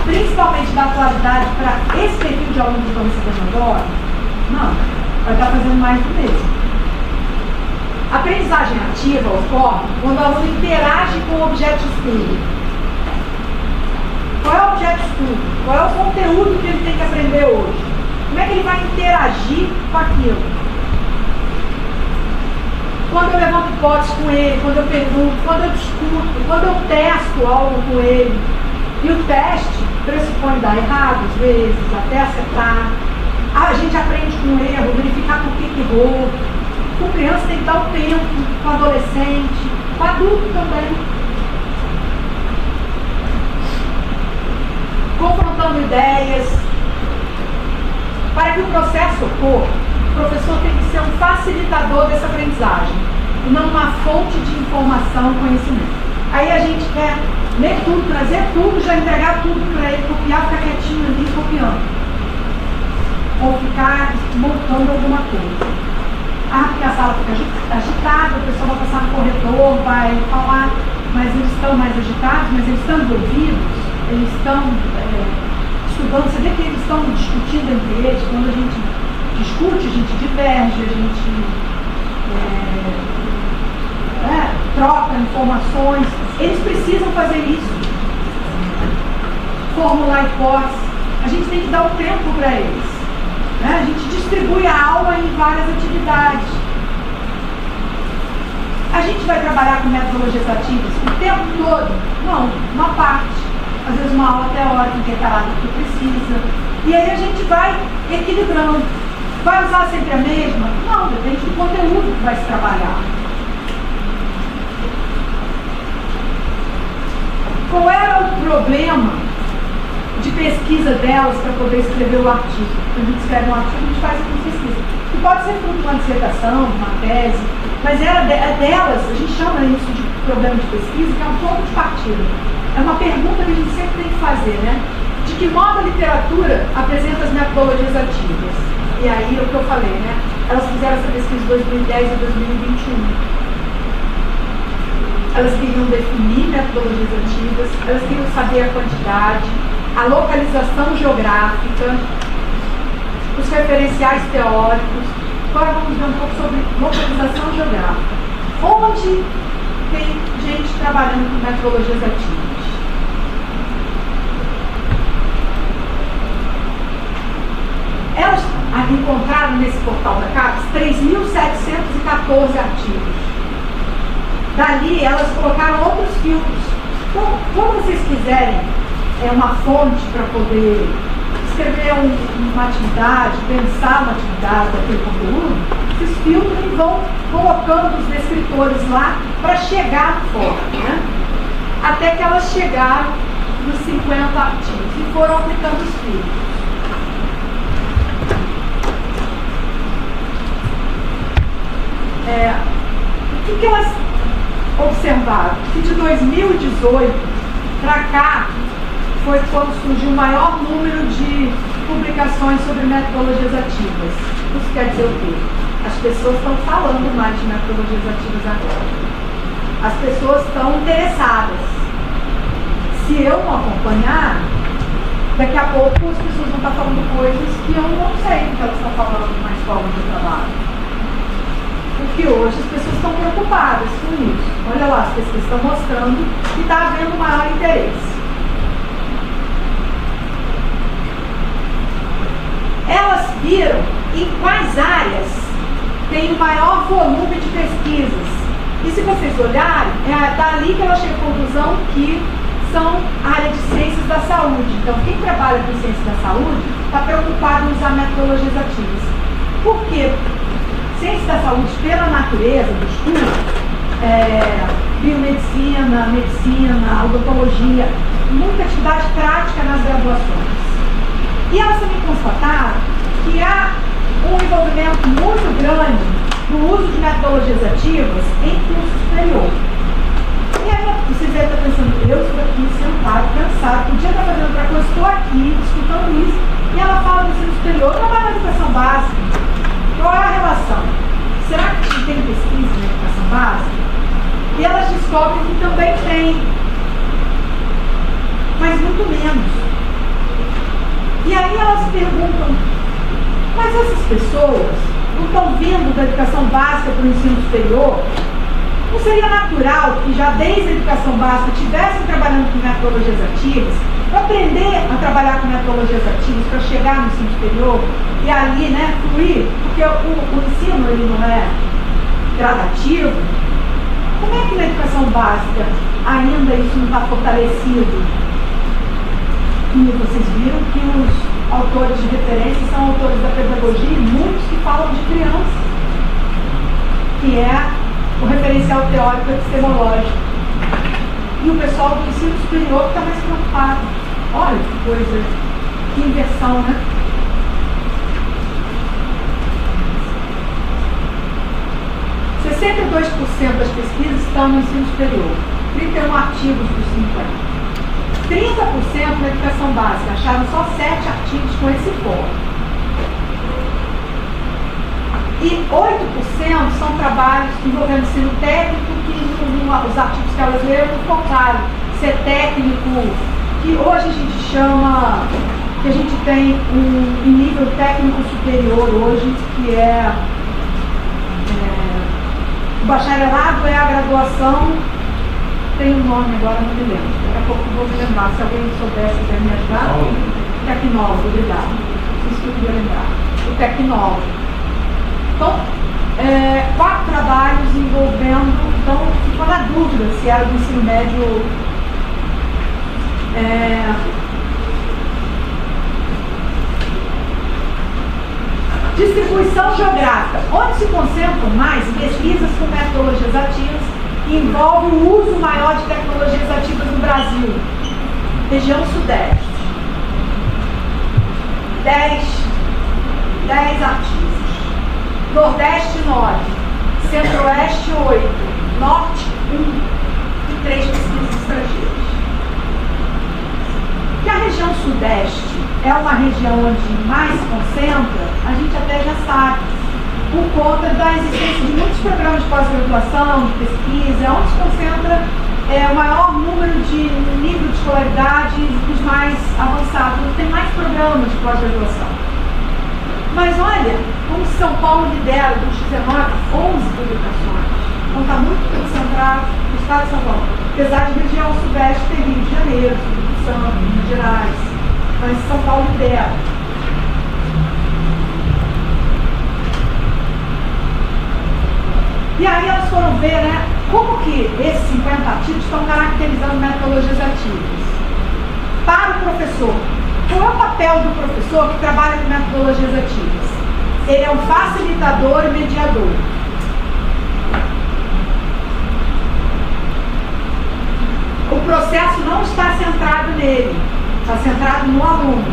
principalmente da atualidade para esse perfil de alunos que estão recebendo agora, não, vai estar fazendo mais do mesmo. A aprendizagem ativa ocorre quando o aluno interage com o objeto de estudo. Qual é o objeto de estudo? Qual é o conteúdo que ele tem que aprender hoje? Como é que ele vai interagir com aquilo? Quando eu levanto hipóteses com ele, quando eu pergunto, quando eu discuto, quando eu testo algo com ele. E o teste pressupõe dar errado, às vezes, até acertar. A gente aprende com o erro, verificar por que errou. Com criança tem que dar o tempo, com adolescente, com adulto também. Confrontando ideias. Para que o processo ocorra, o professor tem que ser um facilitador dessa aprendizagem, e não uma fonte de informação, conhecimento. Aí a gente quer ler tudo, trazer tudo, já entregar tudo para ele, copiar, ficar quietinho ali, copiando. Ou ficar montando alguma coisa. Porque a sala fica agitada, o pessoal vai passar no corredor, vai falar, mas eles estão mais agitados, mas eles estão envolvidos, eles estão estudando, você vê que eles estão discutindo entre eles. Quando a gente discute, a gente diverge, a gente troca informações. Eles precisam fazer isso. Formular hipóteses. A gente tem que dar um tempo para eles. A gente distribui a aula em várias atividades. A gente vai trabalhar com metodologias ativas o tempo todo? Não, uma parte. Às vezes uma aula teórica intercalada que precisa. E aí a gente vai equilibrando. Vai usar sempre a mesma? Não, depende do conteúdo que vai se trabalhar. Qual era o problema de pesquisa delas para poder escrever o artigo? Quando a gente escreve um artigo, a gente faz uma pesquisa. Que pode ser fruto de uma dissertação, de uma tese, mas era delas, a gente chama isso de problema de pesquisa, que é um ponto de partida. É uma pergunta que a gente sempre tem que fazer, né? De que modo a literatura apresenta as metodologias ativas? E aí é o que eu falei, né? Elas fizeram essa pesquisa de 2010 a 2021. Elas queriam definir metodologias ativas, elas queriam saber a quantidade, a localização geográfica, os referenciais teóricos. Agora vamos ver um pouco sobre localização geográfica. Onde tem gente trabalhando com metodologias ativas? Elas encontraram nesse portal da CAPES 3.714 artigos. Dali elas colocaram outros filtros. Então, quando vocês quiserem uma fonte para poder escrever uma atividade, pensar uma atividade daquele conteúdo, esses filtros vão colocando os descritores lá para chegar fora, né? Até que elas chegaram nos 50 artigos e foram aplicando os filtros. O que elas observaram? Que de 2018 para cá foi quando surgiu o maior número de publicações sobre metodologias ativas. Isso quer dizer o quê? As pessoas estão falando mais de metodologias ativas agora. As pessoas estão interessadas. Se eu não acompanhar, daqui a pouco as pessoas vão estar falando coisas que eu não sei o que elas estão falando na escola de trabalho. Porque hoje as pessoas estão preocupadas com isso. Olha lá, as pesquisas estão mostrando que está havendo maior interesse. Elas viram em quais áreas tem o maior volume de pesquisas. E se vocês olharem, é dali que ela chega à conclusão que são área de ciências da saúde. Então, quem trabalha com ciências da saúde está preocupado em usar metodologias ativas. Por quê? Ciências da saúde, pela natureza do estudo, biomedicina, medicina, odontologia, muita atividade prática nas graduações. E elas também constataram que há um envolvimento muito grande no uso de metodologias ativas em curso superior. E aí vocês devem estar pensando, eu estou aqui sentado, cansado, podia estar fazendo outra coisa, estou aqui escutando isso, e ela fala do ensino superior, trabalha na educação básica. Qual é a relação? Será que tem pesquisa na educação básica? E elas descobrem que também tem, mas muito menos. E aí elas perguntam, mas essas pessoas não estão vindo da educação básica para o ensino superior? Não seria natural que já desde a educação básica estivessem trabalhando com metodologias ativas, para aprender a trabalhar com metodologias ativas, para chegar no ensino superior e ali, né, fluir? Porque o ensino ele não é gradativo. Como é que na educação básica ainda isso não está fortalecido? E vocês viram que os autores de referência são autores da pedagogia e muitos que falam de crianças, que é o referencial teórico epistemológico. E o pessoal do ensino superior está mais preocupado. Olha que coisa, que inversão, né? (62% das pesquisas estão no ensino superior, 31 artigos dos 50. 30% na educação básica, acharam só 7 artigos com esse foco. E 8% são trabalhos envolvendo ensino técnico, que os artigos que elas leram não focaram ser técnico, que hoje a gente chama, que a gente tem um nível técnico superior hoje, que o bacharelado é a graduação, tem um nome agora, não me lembro. Daqui a pouco eu vou me lembrar. Se alguém soubesse, quiser me ajudar. Tecnólogo, obrigado. Isso que eu queria lembrar. O tecnólogo. Então, 4 trabalhos envolvendo. Então, ficou na dúvida se era do ensino médio. Distribuição geográfica. Onde se concentram mais pesquisas com metodologias ativas envolve o uso maior de tecnologias ativas no Brasil. Região Sudeste. 10 artigos. Nordeste, 9. Centro-Oeste, 8. Norte, 1. E 3 pesquisas estrangeiras. Que a região Sudeste é uma região onde mais se concentra, a gente até já sabe, por conta da existência de muitos programas de pós-graduação, de pesquisa, onde se concentra o maior número de nível de escolaridade dos mais avançados, onde tem mais programas de pós-graduação. Mas olha, como São Paulo lidera dos 19, 11 publicações. Então está muito concentrado no estado de São Paulo. Apesar de região Sudeste ter Rio de Janeiro, Espírito Santo, Minas Gerais. Mas São Paulo lidera. E aí elas foram ver, né, como que esses 50 artigos estão caracterizando metodologias ativas. Para o professor, Qual é o papel do professor que trabalha com metodologias ativas? Ele é um facilitador e mediador. O processo não está centrado nele, está centrado no aluno.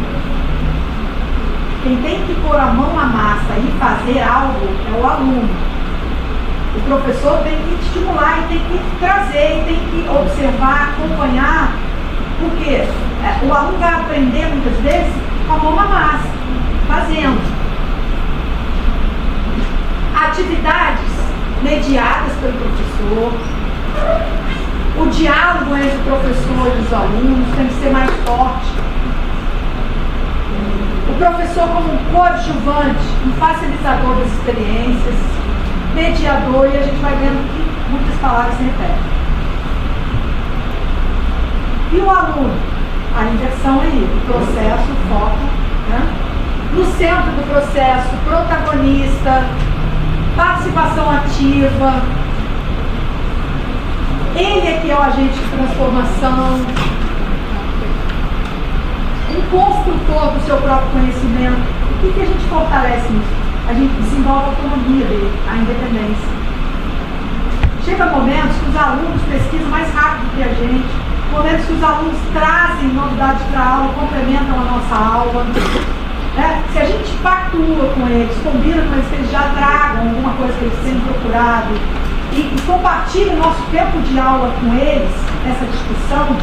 Quem tem que pôr a mão na massa e fazer algo é o aluno. O professor tem que estimular e tem que trazer, e tem que observar, acompanhar, porque o aluno vai aprender muitas vezes com a mão na massa, fazendo. Atividades mediadas pelo professor, o diálogo entre o professor e os alunos tem que ser mais forte. O professor como um coadjuvante, um facilitador das experiências, mediador, e a gente vai vendo que muitas palavras se repetem. E o aluno? A inversão aí, o processo, o foco, né? No centro do processo, protagonista, participação ativa. Ele é que é o agente de transformação, um construtor do seu próprio conhecimento. O que a gente fortalece nisso? A gente desenvolve a autonomia dele, a independência. Chega momentos que os alunos pesquisam mais rápido que a gente, momentos que os alunos trazem novidades para a aula, complementam a nossa aula. Se a gente pactua com eles, combina com eles que eles já tragam alguma coisa que eles têm procurado e compartilha o nosso tempo de aula com eles, essa discussão,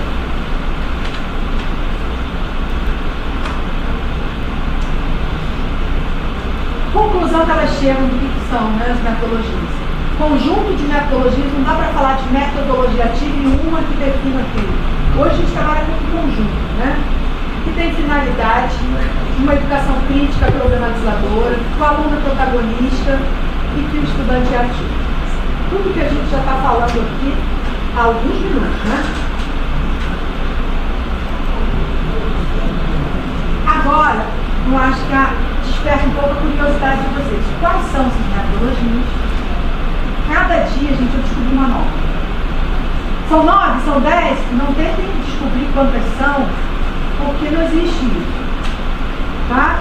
conclusão que elas chegam do que são, né, as metodologias. Conjunto de metodologias, não dá para falar de metodologia ativa em uma que defina aquilo. Hoje a gente trabalha com um conjunto, né, que tem finalidade, uma educação crítica problematizadora, com o aluno protagonista e que o estudante é ativo. Tudo que a gente já está falando aqui há alguns minutos, né? Agora, eu acho que desperta um pouco a curiosidade de vocês. Quais são essas metodologias? Cada dia a gente descobre uma nova. São 9, são 10? Não tentem descobrir quantas são, porque não existe isso. Tá?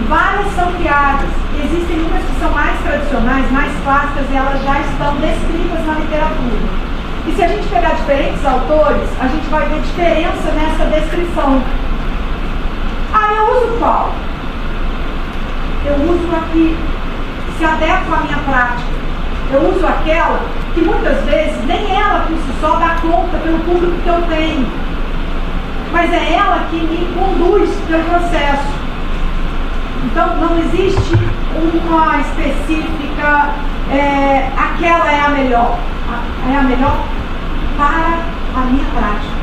Várias são criadas. Existem umas que são mais tradicionais, mais clássicas, e elas já estão descritas na literatura. E se a gente pegar diferentes autores, a gente vai ver diferença nessa descrição. Eu uso qual? Eu uso a que se adequa à minha prática. Eu uso aquela que muitas vezes nem ela por si só dá conta pelo público que eu tenho. Mas é ela que me conduz pelo processo. Então, não existe uma específica, aquela é a melhor. É a melhor para a minha prática.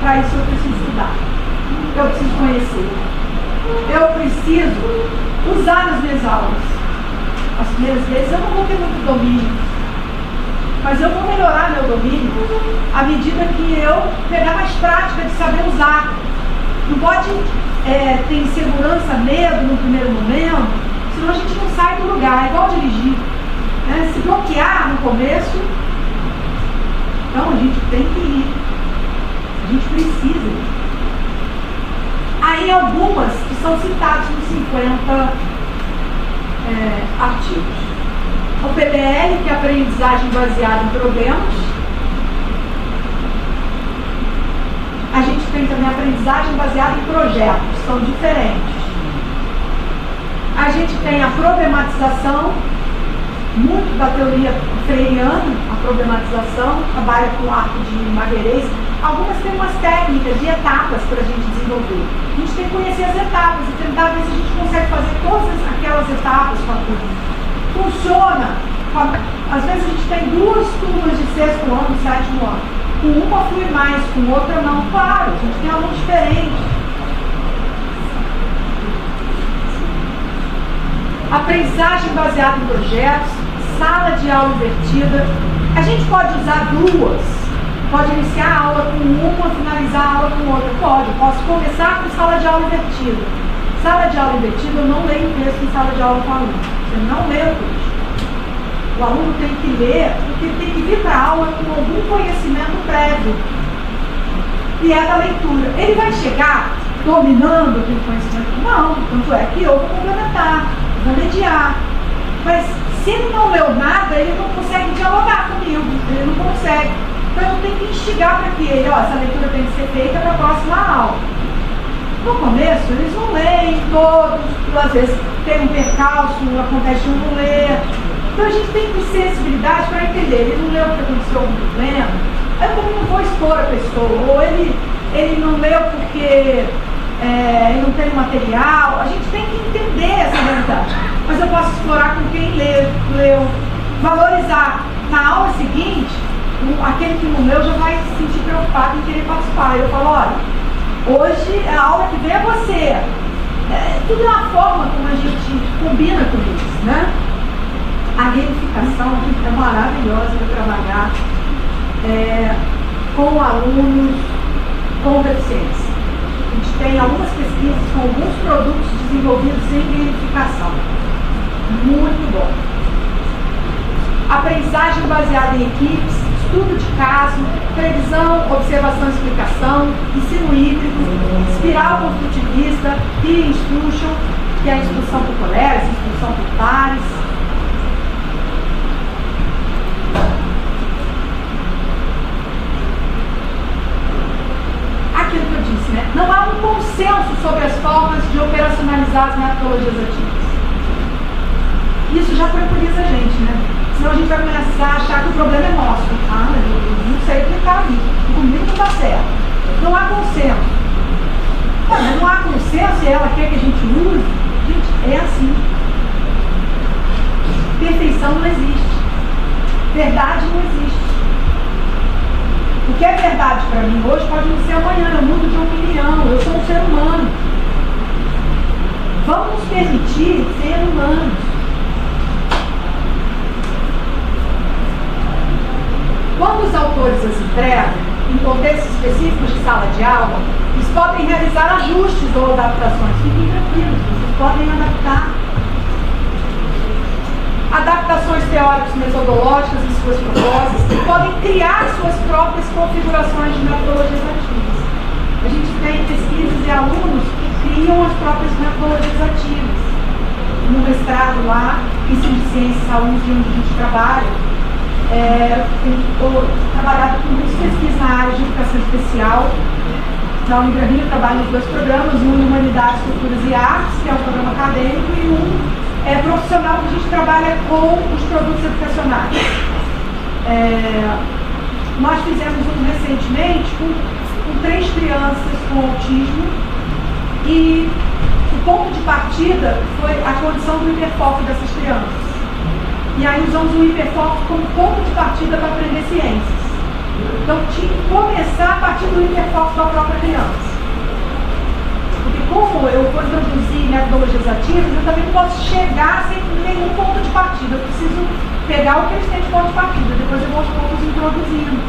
Para isso eu preciso estudar. Eu preciso conhecer. Eu preciso usar nas minhas aulas. As primeiras vezes eu não vou ter muito domínio. Mas eu vou melhorar meu domínio à medida que eu pegar mais prática de saber usar. Não pode ter insegurança, medo no primeiro momento, senão a gente não sai do lugar. É igual dirigir. Se bloquear no começo, então a gente tem que ir. A gente precisa ir. Aí algumas que são citadas nos 50 artigos. O PBL, que é aprendizagem baseada em problemas. A gente tem também aprendizagem baseada em projetos, são diferentes. A gente tem a problematização, muito da teoria freiriana, a problematização, trabalha com o arco de Magalhães. Algumas têm umas técnicas de etapas para a gente desenvolver. A gente tem que conhecer as etapas e tentar ver se a gente consegue fazer todas aquelas etapas com a turma. Funciona. Às vezes a gente tem 2 turmas de 6º ano, 7º ano. Com uma flui mais, com outra não. Claro, a gente tem alunos diferentes. Aprendizagem baseada em projetos, sala de aula invertida. A gente pode usar 2. Pode iniciar a aula com uma, finalizar a aula com outra. Pode. Posso começar com sala de aula invertida. Sala de aula invertida, eu não leio o texto em sala de aula com o aluno. Você não lê o texto. O aluno tem que ler, porque ele tem que vir para a aula com algum conhecimento prévio. E é da leitura. Ele vai chegar dominando aquele conhecimento. Não, tanto é que eu vou complementar, vou mediar. Mas se ele não leu nada, ele não consegue dialogar comigo, ele não consegue. Então eu tenho que instigar para que ele, essa leitura tem que ser feita para a próxima aula. No começo, eles não leem todos, às vezes tem um percalço, acontece de um não ler. Então a gente tem que ter sensibilidade para entender, ele não leu porque aconteceu algum problema, eu também não vou expor a pessoa, ou ele não leu porque ele não tem material. A gente tem que entender essa realidade. Mas eu posso explorar com quem leu, valorizar. Na aula seguinte, aquele que não leu já vai se sentir preocupado em querer participar. Eu falo, olha, hoje a aula que vem é você. Tudo é uma forma como a gente combina com isso, né? A gamificação é maravilhosa para trabalhar com alunos com deficiência. A gente tem algumas pesquisas com alguns produtos desenvolvidos em gamificação. Muito bom. Aprendizagem baseada em equipes, estudo de caso, previsão, observação e explicação, ensino híbrido, espiral construtivista, peer instruction, que é a instrução por colegas, instrução por pares. Aquilo que eu disse, né? Não há um consenso sobre as formas de operacionalizar as metodologias ativas. Isso já tranquiliza a gente, né? Senão a gente vai começar a achar que o problema é nosso. Eu não sei aplicar isso. Comigo não está certo. Não há consenso. Mas não há consenso e ela quer que a gente use. Gente, é assim. Perfeição não existe. Verdade não existe. O que é verdade para mim hoje pode não ser amanhã. Eu mudo de opinião. Eu sou um ser humano. Vamos nos permitir ser humanos. Quando os autores as entregam, em contextos específicos de sala de aula, eles podem realizar ajustes ou adaptações. Fiquem tranquilos, vocês podem adaptar. Adaptações teóricas metodológicas em suas propostas e podem criar suas próprias configurações de metodologias ativas. A gente tem pesquisas e alunos que criam as próprias metodologias ativas. No mestrado lá, ensino de ciência e saúde, onde a gente trabalha, trabalhado com muitas pesquisas na área de educação especial. Na Unigranil eu trabalho nos dois programas, um em Humanidades, Culturas e Artes, que é um programa acadêmico, e um profissional que a gente trabalha com os produtos educacionais. Nós fizemos um recentemente com 3 crianças com autismo e o ponto de partida foi a condição do hiperfoco dessas crianças. E aí usamos o hiperfoco como ponto de partida para aprender ciências. Então tinha que começar a partir do hiperfoco da própria criança. Porque como eu vou introduzir metodologias ativas, eu também não posso chegar sem nenhum ponto de partida. Eu preciso pegar o que eles têm de ponto de partida, depois eu vou aos poucos introduzindo.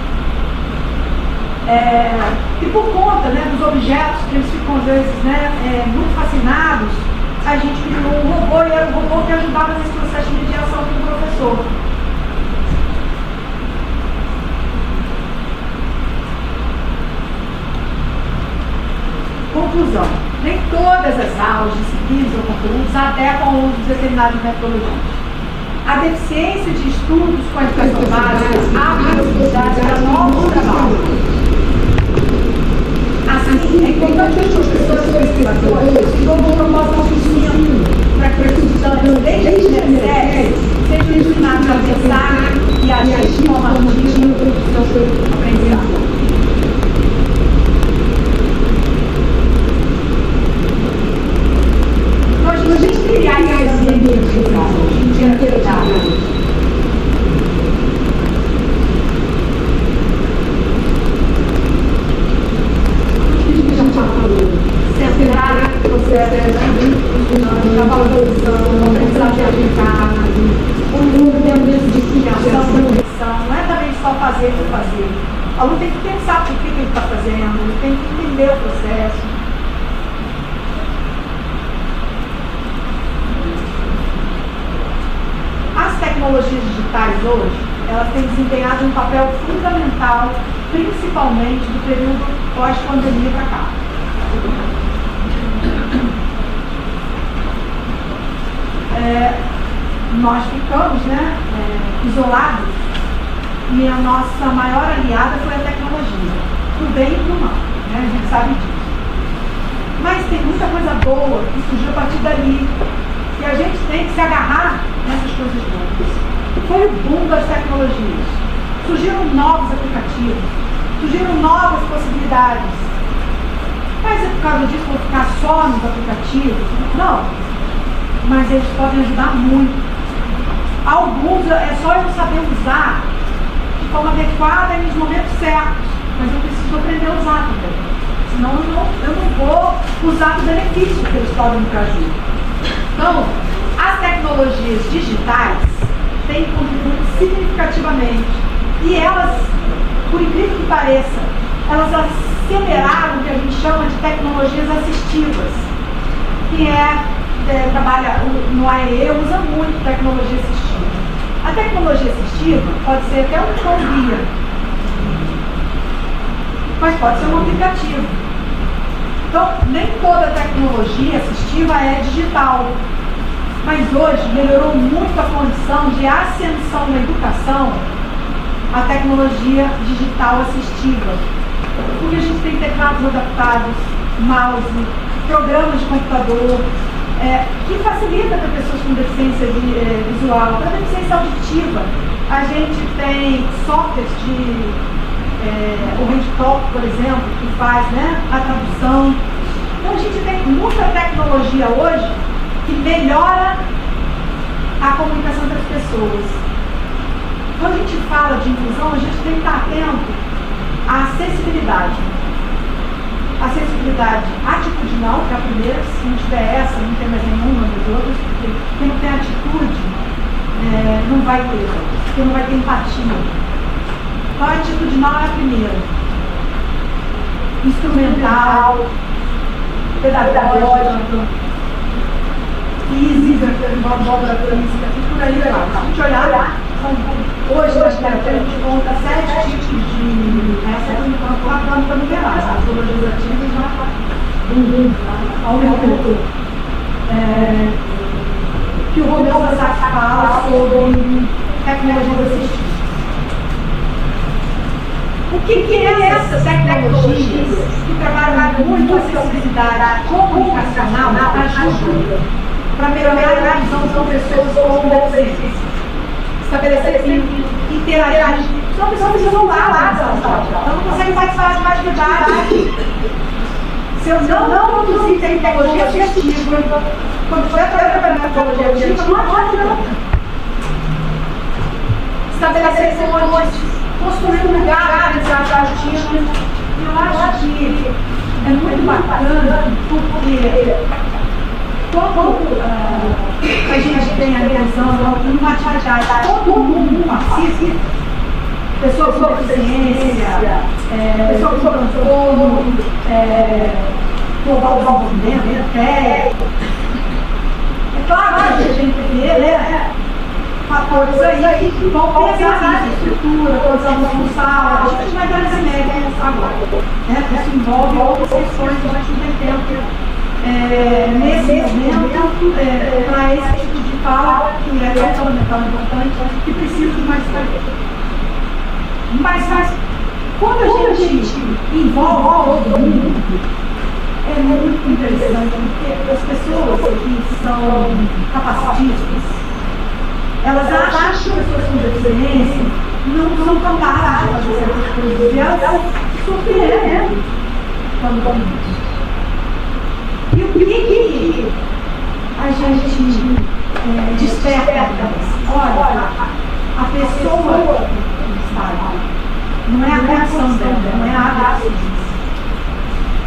E por conta, né, dos objetos que eles ficam às vezes, né, muito fascinados, a gente criou um robô, e era um robô que ajudava nesse processo de mediação com o professor. Conclusão. Nem todas as aulas, disciplinas ou conteúdos adequam ao uso de determinadas metodologias. A deficiência de estudos com a educação básica abre oportunidades para novos trabalhos. Assim, é importante que os professores e pesquisadores desenvolvam propostas de ensino para que os estudantes, desde a primeira série, sejam ensinados a pensar e agir de forma ativa no seu aprendizado. Nós temos que criar esse ambiente de atividade. Centrar o processo da valorização, aprendizagem aplicada, o mundo de criação, não é também só fazer por fazer. O aluno tem que pensar por que ele está fazendo, ele tem que entender o processo. As tecnologias digitais hoje, elas têm desempenhado um papel fundamental, principalmente do período pós-pandemia para cá. nós ficamos, né, isolados, e a nossa maior aliada foi a tecnologia, pro bem e pro mal, né? A gente sabe disso. Mas tem muita coisa boa que surgiu a partir dali, e a gente tem que se agarrar nessas coisas boas. Foi o boom das tecnologias, surgiram novos aplicativos, surgiram novas possibilidades. Mas é por causa disso vou ficar só nos aplicativos? Não, mas eles podem ajudar muito. Alguns é só eu saber usar de forma adequada e nos momentos certos, mas eu preciso aprender a usar também. Senão eu não vou usar o benefício que eles podem me trazer. Então, as tecnologias digitais têm contribuído significativamente. E elas, por incrível que pareça, elas aceleraram o que a gente chama de tecnologias assistivas, que trabalha no AEE, usa muito tecnologia assistiva. A tecnologia assistiva pode ser até um guia, mas pode ser um aplicativo. Então, nem toda tecnologia assistiva é digital, mas hoje melhorou muito a condição de ascensão na educação a tecnologia digital assistiva, porque a gente tem teclados adaptados, mouse, programas de computador, que facilita para pessoas com deficiência visual, para deficiência auditiva. A gente tem softwares o HandTalk, por exemplo, que faz, né, a tradução. Então a gente tem muita tecnologia hoje que melhora a comunicação das pessoas. Quando a gente fala de inclusão, a gente tem que estar atento à acessibilidade. Acessibilidade atitudinal, que é a primeira. Se não tiver essa, não tem mais nenhuma das outras, porque quem não tem atitude não vai ter, porque não vai ter empatia. Então a atitudinal é a primeira. Instrumental, pedagógica, física, obra física, e por aí vai. Se a gente olhar, hoje nós temos conta 7 tipos de. Essa é enquanto lá para numerar, as patologias ativas já aumentou. Que o Romeu Sasaki fala sobre tecnologias assistivas. O que é essas tecnologias que trabalham muito a acessibilidade comunicacional ajudam para melhorar a visão das pessoas com deficiência? Estabelecer interagir. São pessoas que vão lá, então não conseguem participar de uma atividade. Se eu não produzir tecnologia assistiva, quando for através da tecnologia ativa, não adianta. Estabelecer pontes, construir um lugar para eles artistas. Eu acho que é muito bacana, porque quando a gente tem a visão numa atividade, todo mundo participa, pessoas com deficiência, pessoas com transtorno, global desenvolvimento, é claro que a gente vê, fatores aí que vão pesar a estrutura, produção no sala, a gente vai dar esse médico agora. Isso envolve outras questões que a gente não tem tempo nesse momento para esse tipo de fala, que é fundamental e importante, que precisa de mais tempo. Mas quando a gente envolve todo mundo, é muito interessante, porque as pessoas que são capacitistas, elas acham que pessoas com deficiência não são capazes de fazer certas coisas, e elas surpreendem quando vão isso. E o que a gente desperta delas? Olha, a pessoa não é a reação dela, não é a agressividade.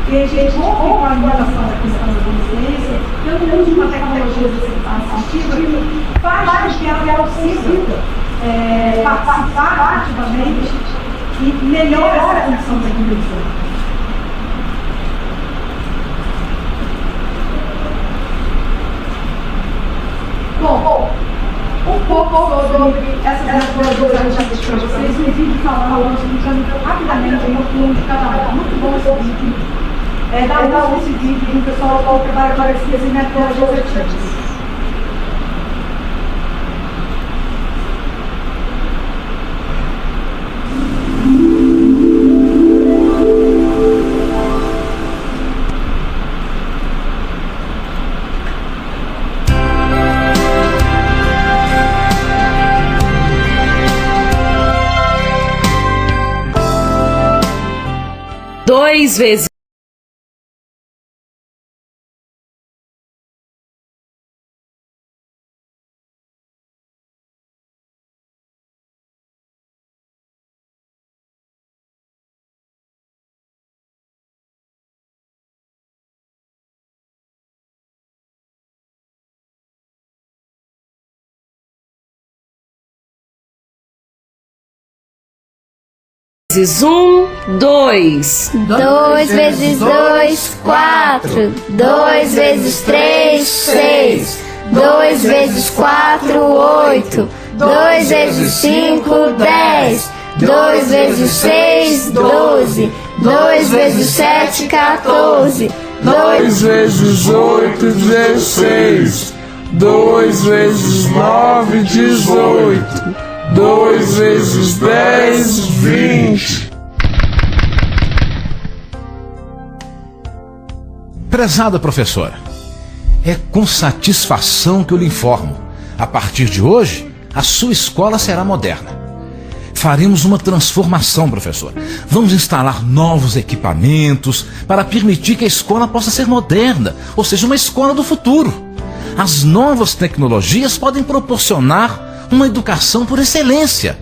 E a gente com a limitação da questão da deficiência, eu uso uma tecnologia assistiva que faz com que ela consiga participar ativamente e melhora essa condição da inclusão. Bom, um pouco sobre essas metodologias artísticas para vocês, um vídeo falando, explicando rapidamente um pouquinho de cada um. Muito bom esse vídeo. Dá esse vídeo e o pessoal trabalha para esses metodologias artísticas. 2 vezes 1, 2. 2 vezes 2, 4. 2 vezes 3, 6. 2 vezes 4, 8. 2 vezes 5, 10. 2 vezes 6, 12. 2 vezes 7, 14. 2 vezes 8, 16. 2 vezes 9, 18. 2 vezes 10, 20. Prezada professora, é com satisfação que eu lhe informo. A partir de hoje, a sua escola será moderna. Faremos uma transformação, professor. Vamos instalar novos equipamentos para permitir que a escola possa ser moderna, ou seja, uma escola do futuro. As novas tecnologias podem proporcionar uma educação por excelência.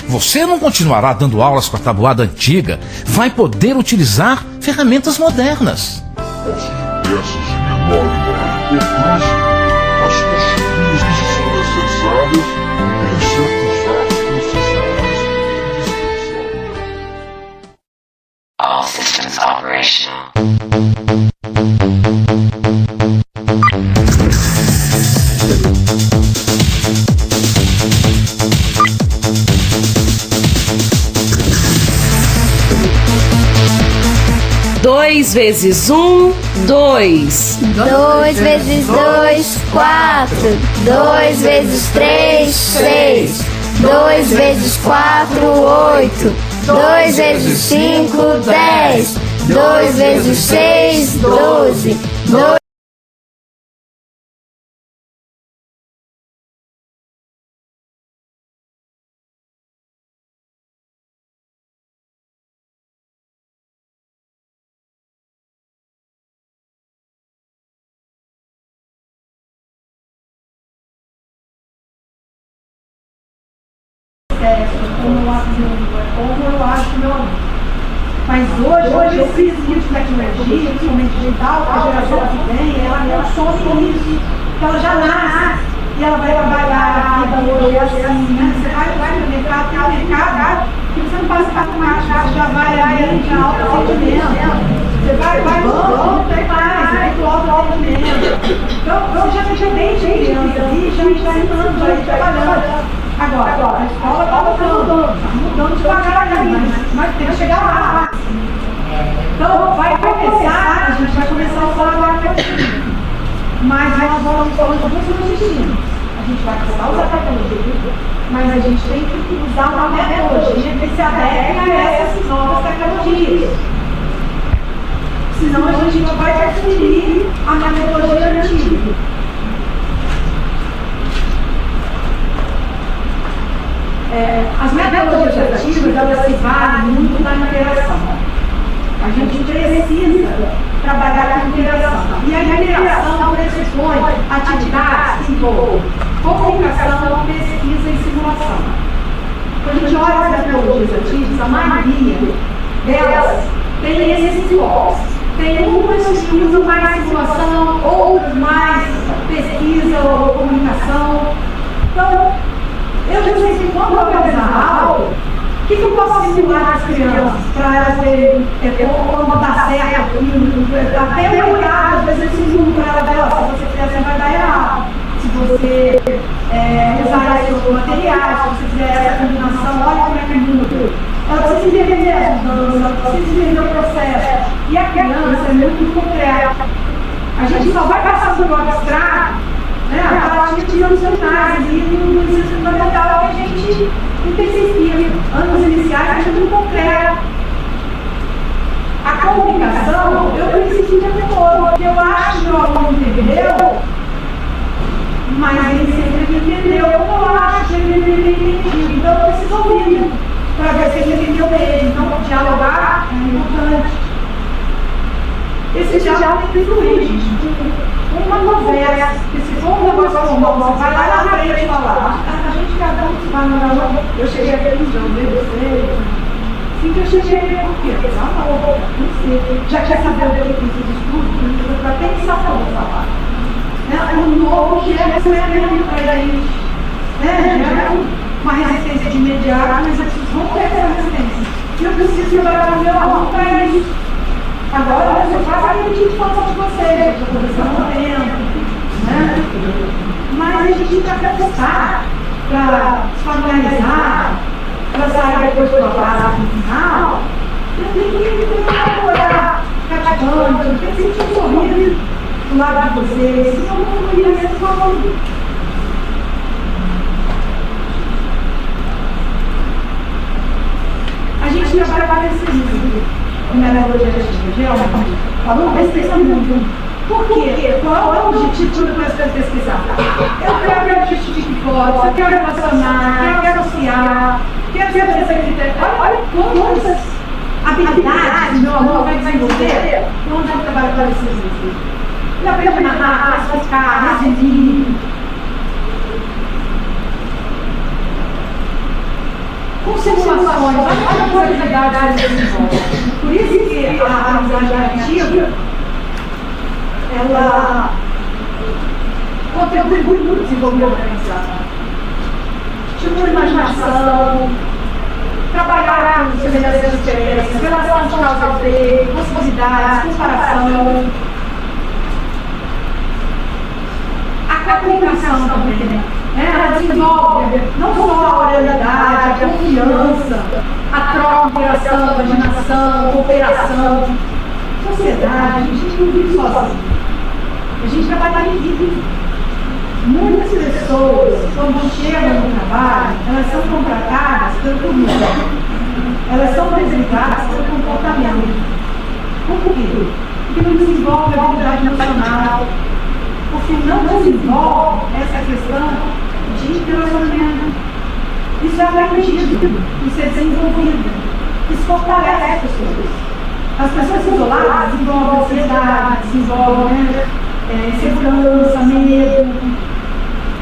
Você não continuará dando aulas com a tabuada antiga, vai poder utilizar ferramentas modernas. Peças de menor importância, as construções que são necessárias em certos atos processuais indispensáveis. All systems operational. 2 vezes 1, 2. 2 vezes 2, 4. 2 vezes 3, 6. 2 vezes 4, 8. 2 vezes 5, 10. 2 vezes 6, 12. 2 como eu acho meu aluno. Mas hoje eu preciso de tecnologia, principalmente digital, a geração que vem, ela consome isso, que ela já nasce e ela vai trabalhar a vida hoje assim, né? Você vai no mercado, tem um mercado que você não passa para tomate, você já vai ali de alto rendimento. Você vai no banco, não tem mais, do alto rendimento. Então, já fica bem de criança ali, já está entrando, já está trabalhando. Agora, a escola está mudando devagarinho, mas tem que chegar lá. Então, vai começar, a gente vai começar a falar agora mas nós vamos falando de alguns destinos. A gente vai começar a usar a tecnologia, mas a gente tem que usar uma metodologia que se adeque a essas novas tecnologias. Senão a gente vai transferir a metodologia antiga. As metodologias ativas, elas se valem muito da interação. A gente precisa trabalhar com interação. E a interação pressupõe atividades que envolvem comunicação, pesquisa e simulação. Quando a gente olha as metodologias ativas, a maioria delas tem esses focos. Tem umas que usam mais simulação, outras mais pesquisa ou comunicação. Então, eu já sei que quando eu organizar a aula, o que eu posso simular para as crianças? Para elas verem quando dá certo, até o oitavo, às vezes eu simulo para elas, se você fizer assim vai dar errado. Se você usar esses materiais, se você fizer essa combinação, olha como é que muda. Ela precisa entender as mudanças, ela precisa entender o processo. E a criança é muito concreta. A gente só vai passar por um abstrato, a partir de anos finais ali no ensino fundamental que a gente intensifica. Anos iniciais é muito concreto. A comunicação, eu preciso de acordo, porque eu acho que o aluno entendeu, mas ele sempre entendeu. Eu acho que ele entendeu. Então eu preciso ouvir para ver se ele entendeu mesmo. Então dialogar é importante. esse diálogo fluir. Uma conversa, que se for um negócio normal, vai lá na frente falar. A gente cada um vai na eu cheguei aqui no jogo, você. Sim, que eu cheguei por quê? Não sei. Já quer saber o que eu fiz de estudo, para pensar como falar. O novo gera esse elemento para eles. Gera uma resistência de imediato, mas eles vão ter essa resistência. E eu preciso trabalhar o meu aluno para isso. Agora, eu faço aquilo que faço de vocês, estou conversando há tempo, né? Mas a gente está preocupado para se familiarizar, para sair depois do trabalho no final. Eu tenho que colaborar, cativante, eu tenho que sentir um sorriso do lado de vocês, senão eu não iria ser falando. A gente trabalha nesse livro. Metodologia geralmente, falando pesquisa muito. Por quê? Qual é o objetivo do que pesquisar? Eu quero justificar hipótese, eu quero relacionar, eu quero associar, quero ver essa critério. Olha quantas habilidades meu aluno vai desenvolver onde ele trabalha para esse exercício. Ele aprende a narrar, classificar, resumir. Com simulações, olha quantas habilidades ele desenvolve. Por isso que a aprendizagem ativa, ela contribui muito no desenvolvimento da aprendizagem. Estimula a imaginação, trabalhar com semelhanças e diferenças, relação de causa e efeito, possibilidades, comparação. A comunicação também. Ela desenvolve não só a oralidade, a confiança, a troca, a interação, a imaginação, a cooperação. Sociedade, a gente não vive sozinho. A gente trabalha em equipe. Muitas pessoas, quando chegam no trabalho, elas são contratadas pelo currículo. Elas são apresentadas pelo comportamento. Por quê? Porque não desenvolve a habilidade emocional. Porque não desenvolve essa questão de relacionamento. Isso é aprendido, isso é desenvolvido, isso fortalece as pessoas. As pessoas isoladas desenvolvem ansiedade, desenvolvem insegurança, medo.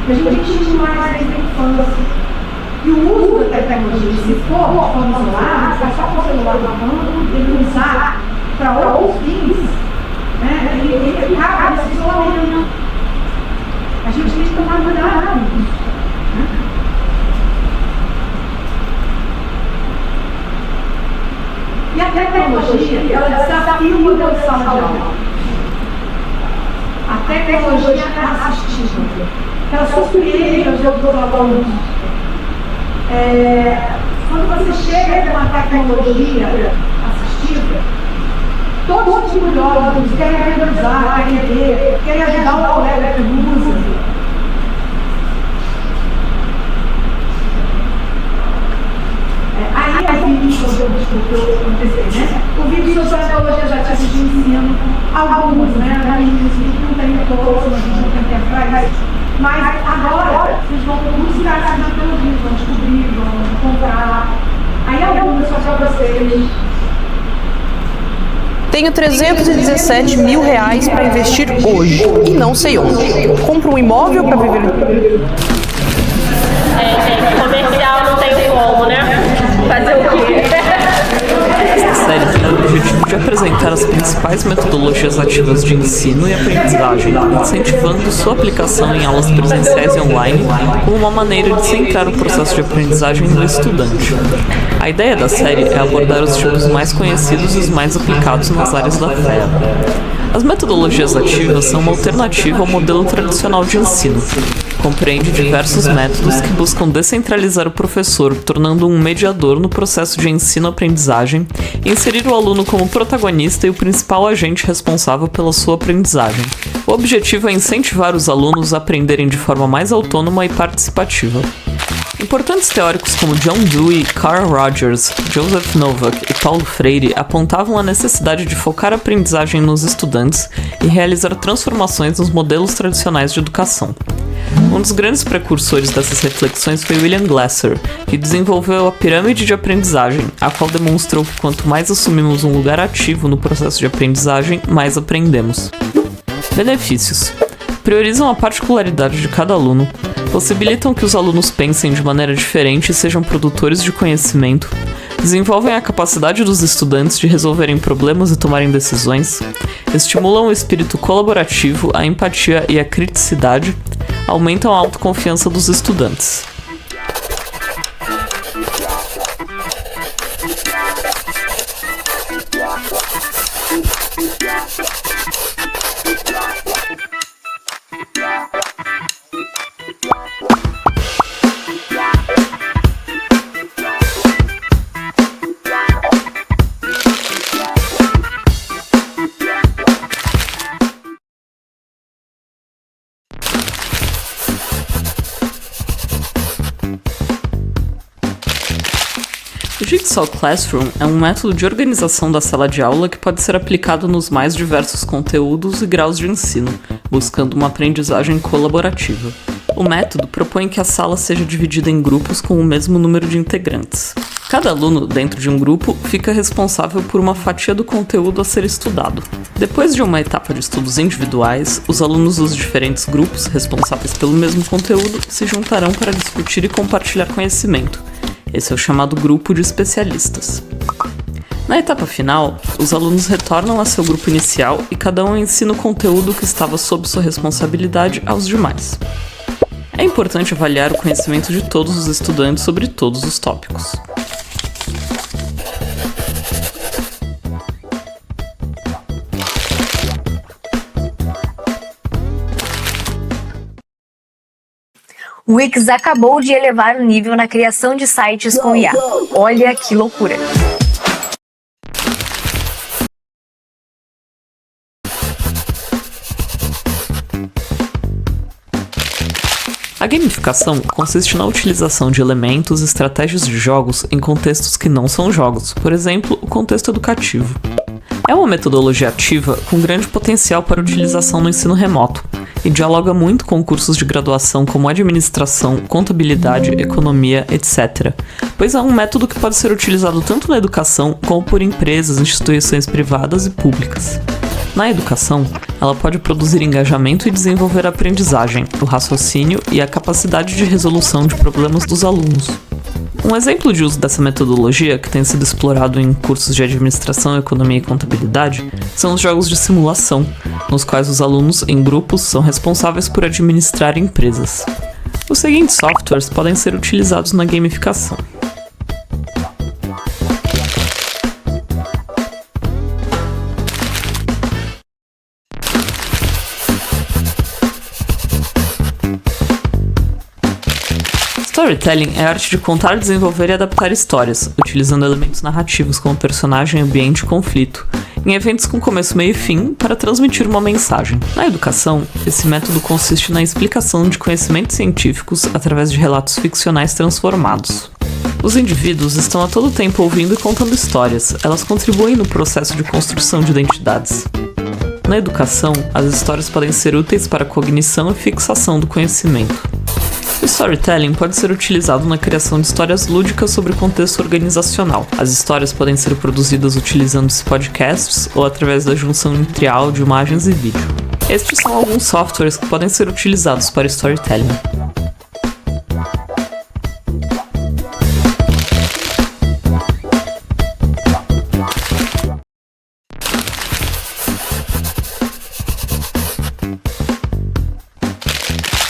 A gente estimula mais desde a infância. E o uso da tecnologia, se for de forma isolada, se é só com o celular na mão, ele usar para outros fins, ele acaba nesse isolamento. A gente tem que tomar cuidado com isso. E a tecnologia, ela desafia o modelo de sala de aula. A tecnologia assistiva, ela surpreende os outros alunos. Quando você chega com uma tecnologia assistiva, todos os curiosos querem usar, querem ver, querem ajudar o colega que usa. Aí o vídeo sobre o vídeo sobre tecnologias ativas de ensino, alguns, não tem todos, a gente não tem tempo atrás, mas agora vocês vão buscar essas tecnologias, vão descobrir, vão comprar. Aí algumas só para vocês. Tenho R$317 mil para investir hoje e não sei onde. Compro um imóvel para viver. Comercial não tem como, né? Fazer o quê? Esta série tem o objetivo de apresentar as principais metodologias ativas de ensino e aprendizagem, incentivando sua aplicação em aulas presenciais e online como uma maneira de centrar o processo de aprendizagem do estudante. A ideia da série é abordar os tipos mais conhecidos e os mais aplicados nas áreas da FEA. As metodologias ativas são uma alternativa ao modelo tradicional de ensino. Compreende diversos métodos que buscam descentralizar o professor, tornando-o um mediador no processo de ensino-aprendizagem e inserir o aluno como protagonista e o principal agente responsável pela sua aprendizagem. O objetivo é incentivar os alunos a aprenderem de forma mais autônoma e participativa. Importantes teóricos como John Dewey, Carl Rogers, Joseph Novak e Paulo Freire apontavam a necessidade de focar a aprendizagem nos estudantes e realizar transformações nos modelos tradicionais de educação. Um dos grandes precursores dessas reflexões foi William Glasser, que desenvolveu a pirâmide de aprendizagem, a qual demonstrou que quanto mais assumimos um lugar ativo no processo de aprendizagem, mais aprendemos. Benefícios: priorizam a particularidade de cada aluno, possibilitam que os alunos pensem de maneira diferente e sejam produtores de conhecimento, desenvolvem a capacidade dos estudantes de resolverem problemas e tomarem decisões, estimulam o espírito colaborativo, a empatia e a criticidade, aumentam a autoconfiança dos estudantes. O Jigsaw Classroom é um método de organização da sala de aula que pode ser aplicado nos mais diversos conteúdos e graus de ensino, buscando uma aprendizagem colaborativa. O método propõe que a sala seja dividida em grupos com o mesmo número de integrantes. Cada aluno, dentro de um grupo, fica responsável por uma fatia do conteúdo a ser estudado. Depois de uma etapa de estudos individuais, os alunos dos diferentes grupos, responsáveis pelo mesmo conteúdo, se juntarão para discutir e compartilhar conhecimento. Esse é o chamado grupo de especialistas. Na etapa final, os alunos retornam a seu grupo inicial e cada um ensina o conteúdo que estava sob sua responsabilidade aos demais. É importante avaliar o conhecimento de todos os estudantes sobre todos os tópicos. O Wix acabou de elevar o nível na criação de sites com IA. Olha que loucura! A gamificação consiste na utilização de elementos e estratégias de jogos em contextos que não são jogos, por exemplo, o contexto educativo. É uma metodologia ativa com grande potencial para utilização no ensino remoto e dialoga muito com cursos de graduação como administração, contabilidade, economia, etc., pois é um método que pode ser utilizado tanto na educação como por empresas, instituições privadas e públicas. Na educação, ela pode produzir engajamento e desenvolver a aprendizagem, o raciocínio e a capacidade de resolução de problemas dos alunos. Um exemplo de uso dessa metodologia, que tem sido explorado em cursos de administração, economia e contabilidade, são os jogos de simulação, nos quais os alunos, em grupos, são responsáveis por administrar empresas. Os seguintes softwares podem ser utilizados na gamificação. Storytelling é a arte de contar, desenvolver e adaptar histórias, utilizando elementos narrativos como personagem, ambiente e conflito, em eventos com começo, meio e fim, para transmitir uma mensagem. Na educação, esse método consiste na explicação de conhecimentos científicos através de relatos ficcionais transformados. Os indivíduos estão a todo tempo ouvindo e contando histórias, elas contribuem no processo de construção de identidades. Na educação, as histórias podem ser úteis para a cognição e fixação do conhecimento. O storytelling pode ser utilizado na criação de histórias lúdicas sobre contexto organizacional. As histórias podem ser produzidas utilizando-se podcasts ou através da junção entre áudio, imagens e vídeo. Estes são alguns softwares que podem ser utilizados para storytelling.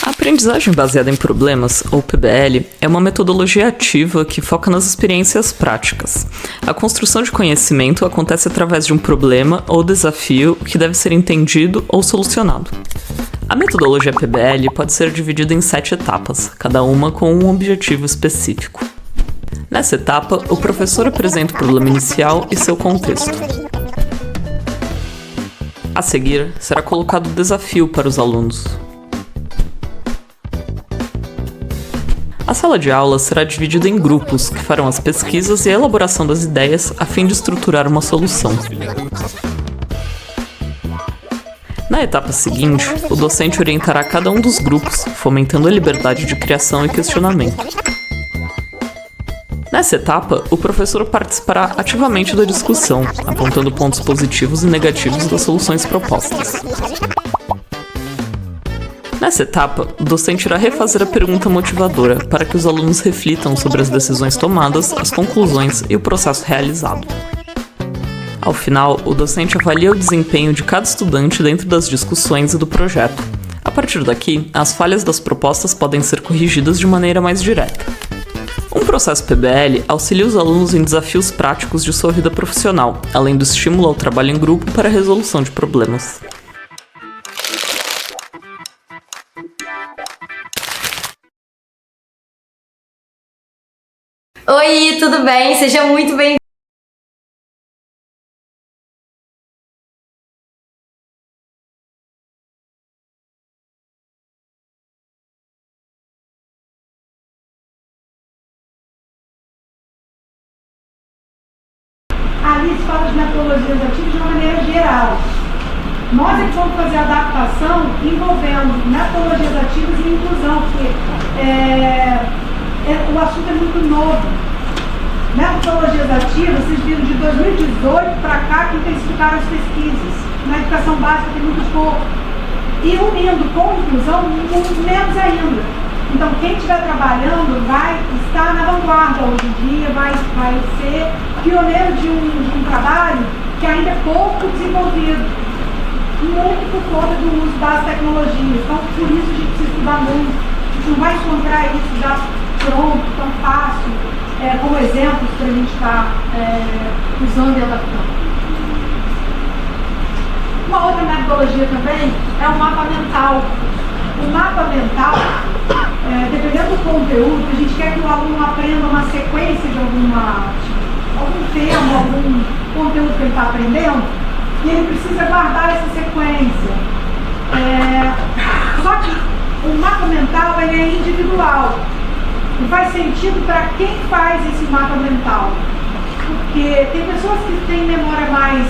A aprendizagem baseada em problemas, ou PBL, é uma metodologia ativa que foca nas experiências práticas. A construção de conhecimento acontece através de um problema ou desafio que deve ser entendido ou solucionado. A metodologia PBL pode ser dividida em 7 etapas, cada uma com um objetivo específico. Nessa etapa, o professor apresenta o problema inicial e seu contexto. A seguir, será colocado o desafio para os alunos. A sala de aula será dividida em grupos que farão as pesquisas e a elaboração das ideias a fim de estruturar uma solução. Na etapa seguinte, o docente orientará cada um dos grupos, fomentando a liberdade de criação e questionamento. Nessa etapa, o professor participará ativamente da discussão, apontando pontos positivos e negativos das soluções propostas. Nessa etapa, o docente irá refazer a pergunta motivadora para que os alunos reflitam sobre as decisões tomadas, as conclusões e o processo realizado. Ao final, o docente avalia o desempenho de cada estudante dentro das discussões e do projeto. A partir daqui, as falhas das propostas podem ser corrigidas de maneira mais direta. Um processo PBL auxilia os alunos em desafios práticos de sua vida profissional, além do estímulo ao trabalho em grupo para a resolução de problemas. Oi, tudo bem? Seja muito bem-vindo. Ali se fala de metodologias ativas de uma maneira geral. Nós é que vamos fazer a adaptação envolvendo metodologias ativas e inclusão, porque o assunto é muito novo. Metodologias ativas, vocês viram de 2018 para cá que intensificaram as pesquisas. Na educação básica tem muito pouco. E unindo com inclusão, muito menos ainda. Então, quem estiver trabalhando vai estar na vanguarda hoje em dia, vai ser pioneiro de um trabalho que ainda é pouco desenvolvido, muito por conta do uso das tecnologias. Então, por isso a gente precisa estudar muito. A gente não vai encontrar isso já pronto, tão fácil, como exemplos para a gente estar usando e adaptando. Uma outra metodologia também é o mapa mental. O mapa mental, dependendo do conteúdo, a gente quer que o aluno aprenda uma sequência de algum termo, algum conteúdo que ele está aprendendo, e ele precisa guardar essa sequência. Só que o mapa mental ele é individual. E faz sentido para quem faz esse mapa mental. Porque tem pessoas que têm memória mais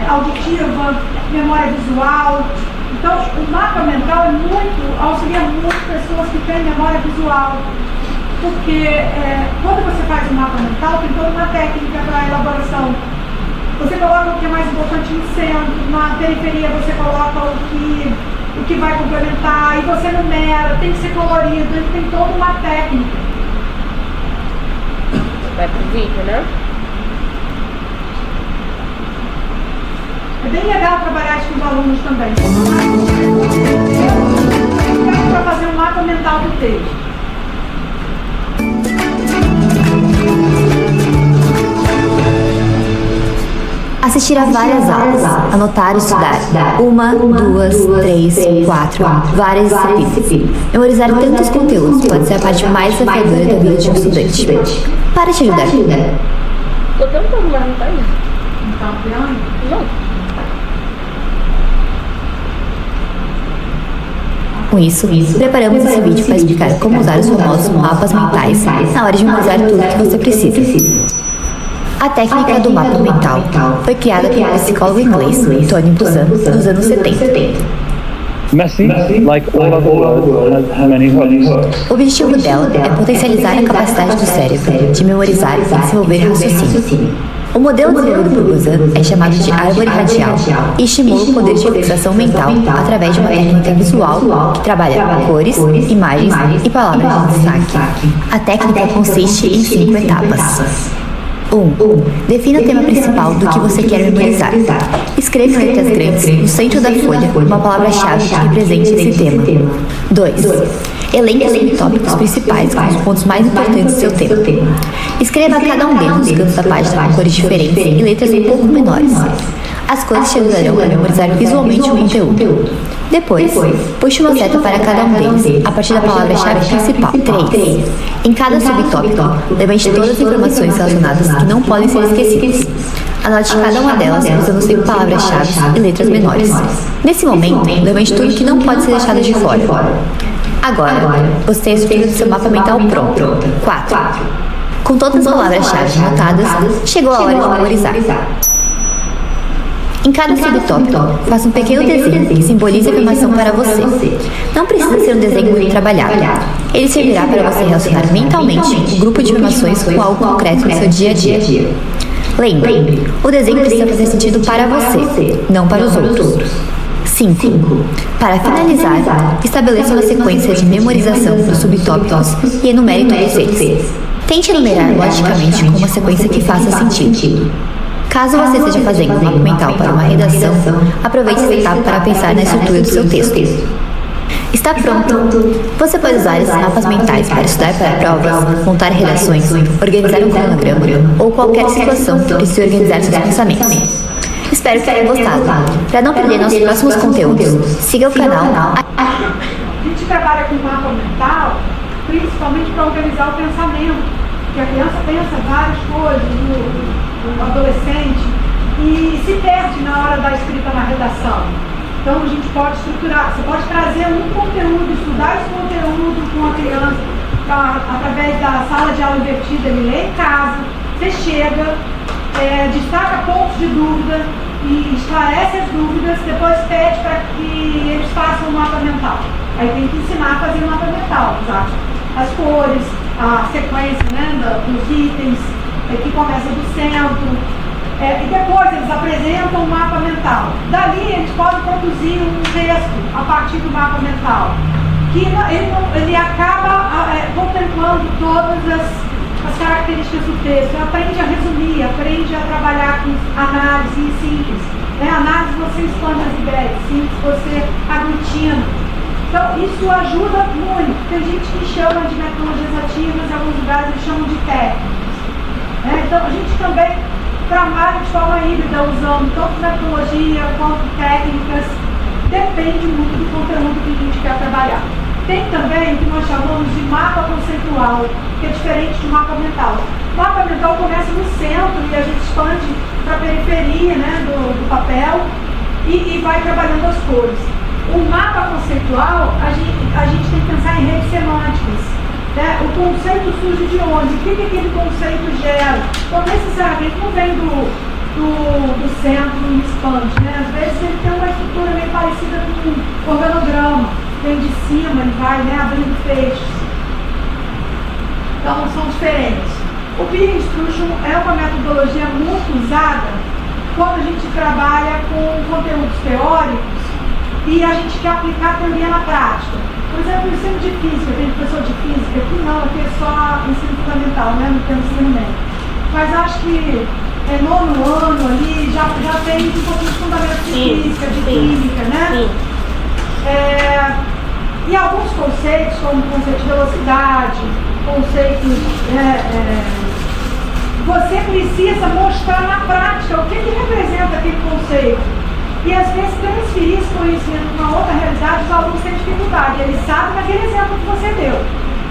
auditiva, memória visual. Então, o mapa mental auxilia muito pessoas que têm memória visual. Porque quando você faz um mapa mental, tem toda uma técnica para a elaboração. Você coloca o que é mais importante no centro, na periferia você coloca o que vai complementar, e você numera, tem que ser colorido, ele tem toda uma técnica. Vai pro vídeo, né? É bem legal trabalhar isso com os alunos também. Para fazer um mapa mental do texto. Assistir a várias aulas, anotar e estudar. 1, 2, 3, 4, várias disciplinas. Memorizar tantos conteúdos pode ser a parte mais desafiadora da vida de um estudante. Para te ajudar. Tô tentando, mas não tá indo. Não tá ampliando? Não. Com isso, preparamos esse vídeo para explicar como usar os famosos mapas mentais na hora de memorizar tudo que você precisa. A técnica do mapa mental foi criada pelo psicólogo inglês Tony Buzan nos anos 70. O objetivo dela é potencializar a capacidade do cérebro de memorizar e desenvolver raciocínio. O modelo desenvolvido por Buzan é chamado de árvore radial e estimula o poder de fixação mental através de uma técnica visual que trabalha cores, imagens e palavras de destaque. A técnica consiste em 5 etapas. 1. Defina o tema principal do que você quer memorizar. Escreva em letras grandes, no centro da folha, uma palavra-chave que represente esse tema. 2. Elenque os subtópicos principais com os pontos mais importantes do seu tema. Escreva cada um deles nos cantos da página com cores diferentes e letras um pouco menores. As cores te ajudarão a memorizar visualmente o conteúdo. Depois, puxe uma seta para cada um deles, a partir da palavra-chave principal. 3. Em cada subtópico, levante todas as informações relacionadas que não podem ser esquecidas. Anote cada uma delas usando sempre palavras-chave e letras menores. Nesse momento, levante tudo que não pode ser deixado de fora. Agora, você tem a estrutura do seu mapa mental pronto. 4. Com todas as palavras-chave anotadas, chegou a hora de memorizar. Em cada subtópico, faça um pequeno desenho que simbolize a afirmação para você. Não precisa ser um desenho muito trabalhado. Ele servirá para você relacionar mentalmente o grupo de afirmações com algo concreto no seu dia a dia. Lembre, o desenho precisa fazer sentido para você, não para os outros. 5. Para finalizar, estabeleça uma sequência de memorização dos subtópicos e enumere todos eles. Tente enumerar logicamente com uma sequência que faça sentido. Caso você esteja fazendo um mapa mental para uma redação, aproveite essa etapa para pensar na estrutura do seu texto. Está pronto! Você pode usar esses mapas mentais para estudar para provas, montar redações, organizar um cronograma ou qualquer situação que precise organizar seus pensamentos. Espero que tenham gostado. Para não perder nossos próximos conteúdos, siga o canal. A gente trabalha com mapa mental principalmente para organizar o pensamento, porque a criança pensa várias coisas, o adolescente, e se perde na hora da escrita na redação. Então a gente pode estruturar, você pode trazer um conteúdo, estudar esse conteúdo com a criança, através da sala de aula invertida, ele lê em casa, você chega, destaca pontos de dúvida e esclarece as dúvidas, depois pede para que eles façam um mapa mental. Aí tem que ensinar a fazer um mapa mental, usar as cores, a sequência, né, dos itens, que começa do centro. E depois eles apresentam o mapa mental. Dali eles podem produzir um texto a partir do mapa mental, que ele acaba contemplando todas as características do texto. Ele aprende a resumir, aprende a trabalhar com análise simples. Análise você expande as ideias, simples você aglutina. Então isso ajuda muito. Tem gente que chama de metodologias ativas, em alguns lugares eles chamam de técnicas. Então a gente também trabalha de forma híbrida, usando tanto metodologia quanto técnicas, depende muito do conteúdo que a gente quer trabalhar. Tem também o que nós chamamos de mapa conceitual, que é diferente de mapa mental. O mapa mental começa no centro e a gente expande para a periferia, né, do papel e vai trabalhando as cores. O mapa conceitual, a gente tem que pensar em redes semânticas. O conceito surge de onde? O que aquele conceito gera? Então, necessariamente não vem do centro e expande. Às vezes ele tem uma estrutura meio parecida com um organograma. Vem de cima, ele vai abrindo feixes. Então, são diferentes. O Peer Instruction é uma metodologia muito usada quando a gente trabalha com conteúdos teóricos e a gente quer aplicar a teoria na prática. Por exemplo, o ensino de física, tem professor de física, aqui não, aqui é só ensino fundamental, não tem ensino médio. Mas acho que nono ano ali já tem um pouquinho de fundamento de física, de química, né? E alguns conceitos, como o conceito de velocidade, conceitos, você precisa mostrar na prática o que representa aquele conceito. E às vezes transferir esse conhecimento para uma outra realidade, os alunos têm dificuldade. Eles sabem naquele exemplo que você deu.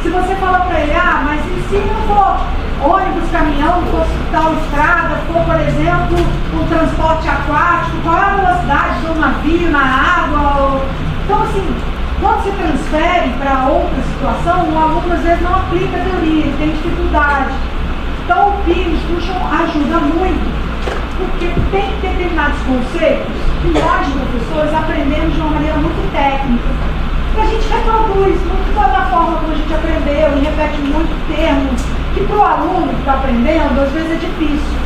Se você falar para ele, mas e se não for ônibus, caminhão, não for tal estrada, for, por exemplo, um transporte aquático, qual é a velocidade do navio na água? Então, assim, quando se transfere para outra situação, o aluno às vezes não aplica a teoria, ele tem dificuldade. Então, o Peer Instruction ajuda muito. Porque tem determinados conceitos que nós, professores, aprendemos de uma maneira muito técnica. E a gente reproduz muito da forma como a gente aprendeu e repete muito termos que para o aluno que está aprendendo, às vezes é difícil.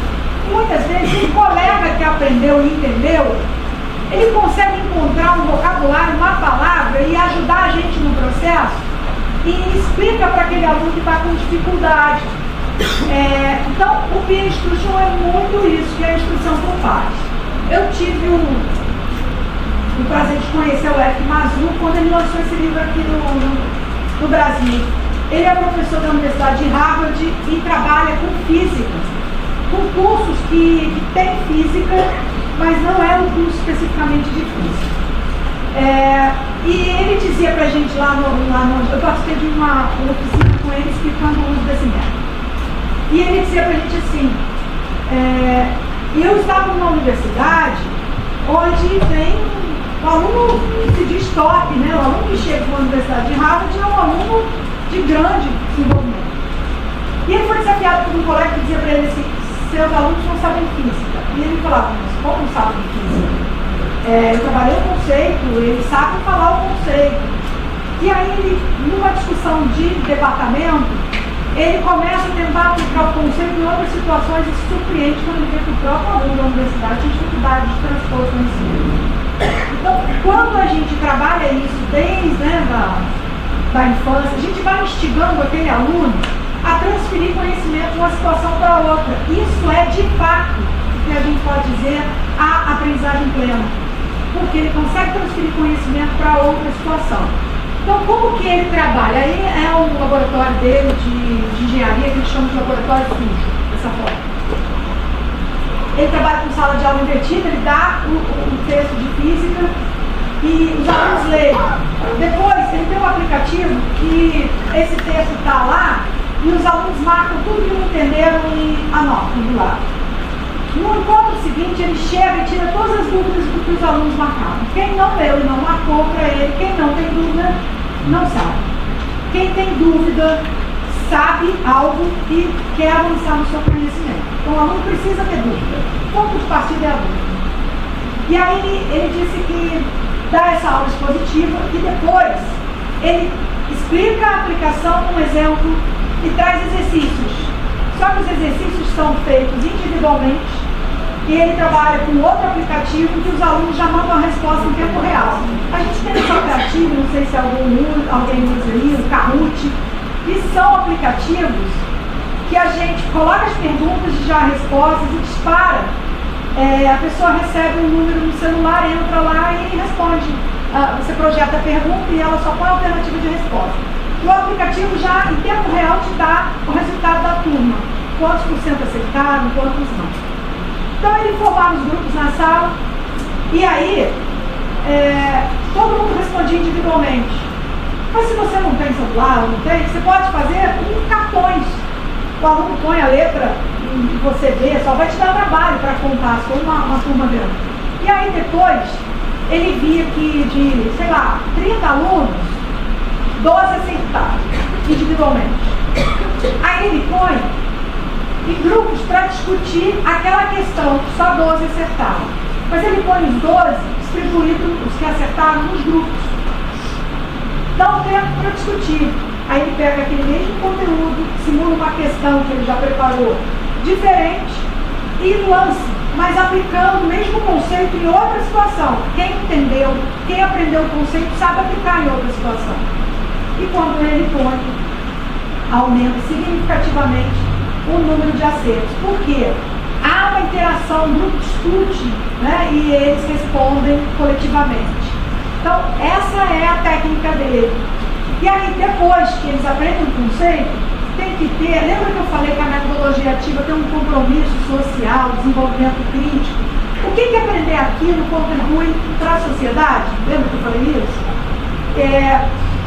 E muitas vezes o colega que aprendeu e entendeu, ele consegue encontrar um vocabulário, uma palavra e ajudar a gente no processo e explica para aquele aluno que está com dificuldade. Então, o Peer Instruction é muito isso, que é a instrução por pares. Eu tive o prazer de conhecer o F. Mazur quando ele lançou esse livro aqui no Brasil. Ele é professor da Universidade de Harvard e trabalha com física, com cursos que tem física, mas não é um curso especificamente de física. E ele dizia pra gente lá no eu participei de uma oficina com ele explicando o uso desse método. E ele dizia pra gente assim, eu estava numa universidade onde tem O aluno que se diz top, né? O aluno que chega para a Universidade de Harvard é um aluno de grande desenvolvimento. E ele foi desafiado por um colega que dizia para ele assim, seus alunos não sabem física. E ele falava, mas como não sabem física? Eu trabalhei o conceito, eles sabem falar o conceito. E aí, ele, numa discussão de departamento, ele começa a tentar aplicar o conceito em outras situações e se surpreende quando ele vê que o próprio aluno da universidade tem dificuldade de transpor o ensino. Então, quando a gente trabalha isso desde da infância, a gente vai instigando aquele aluno a transferir conhecimento de uma situação para outra. Isso é, de fato, o que a gente pode dizer a aprendizagem plena. Porque ele consegue transferir conhecimento para outra situação. Então, como que ele trabalha? Aí é o laboratório dele de engenharia, que eles chamam de laboratório sujo, dessa forma. Ele trabalha com sala de aula invertida, ele dá o texto de física e os alunos leem. Depois, ele tem um aplicativo que esse texto está lá e os alunos marcam tudo que não entenderam e anotam do lado. No encontro seguinte, ele chega e tira todas as dúvidas do que os alunos marcaram. Quem não leu e não marcou para ele, quem não tem dúvida, não sabe. Quem tem dúvida, sabe algo e quer avançar no seu conhecimento. Então, o aluno precisa ter dúvida. O ponto de partida é a dúvida. E aí, ele disse que dá essa aula expositiva e depois ele explica a aplicação com um exemplo e traz exercícios. Só que os exercícios são feitos individualmente e ele trabalha com outro aplicativo que os alunos já mandam a resposta em tempo real. A gente tem esse aplicativo, não sei se alguém usa aí, o Kahoot, e são aplicativos que a gente coloca as perguntas e já respostas e dispara. A pessoa recebe um número no celular, entra lá e responde. Você projeta a pergunta e ela só põe a alternativa de resposta. O aplicativo já, em tempo real, te dá o resultado da turma. Quantos por cento acertaram, quantos não. Então, ele formava os grupos na sala e aí todo mundo respondia individualmente. Mas se você não tem celular, não tem, você pode fazer com cartões. O aluno põe a letra e você vê, só vai te dar trabalho para contar, se for uma turma grande. E aí depois, ele via que de, 30 alunos, 12 acertaram individualmente. Aí ele põe em grupos para discutir aquela questão que só 12 acertaram. Mas ele põe os 12 distribuídos, os que acertaram, nos grupos. Dá um tempo para discutir. Aí ele pega aquele mesmo conteúdo, simula uma questão que ele já preparou diferente e lança, mas aplicando o mesmo conceito em outra situação. Quem entendeu, quem aprendeu o conceito sabe aplicar em outra situação. E quando ele põe, aumenta significativamente o número de acertos. Por quê? Há uma interação, o grupo discute, né, e eles respondem coletivamente. Então, essa é a técnica dele. E aí, depois que eles aprendem o conceito, tem que ter, lembra que eu falei que a metodologia ativa tem um compromisso social, desenvolvimento crítico? O que aprender aquilo contribui para a sociedade? Lembra que eu falei isso?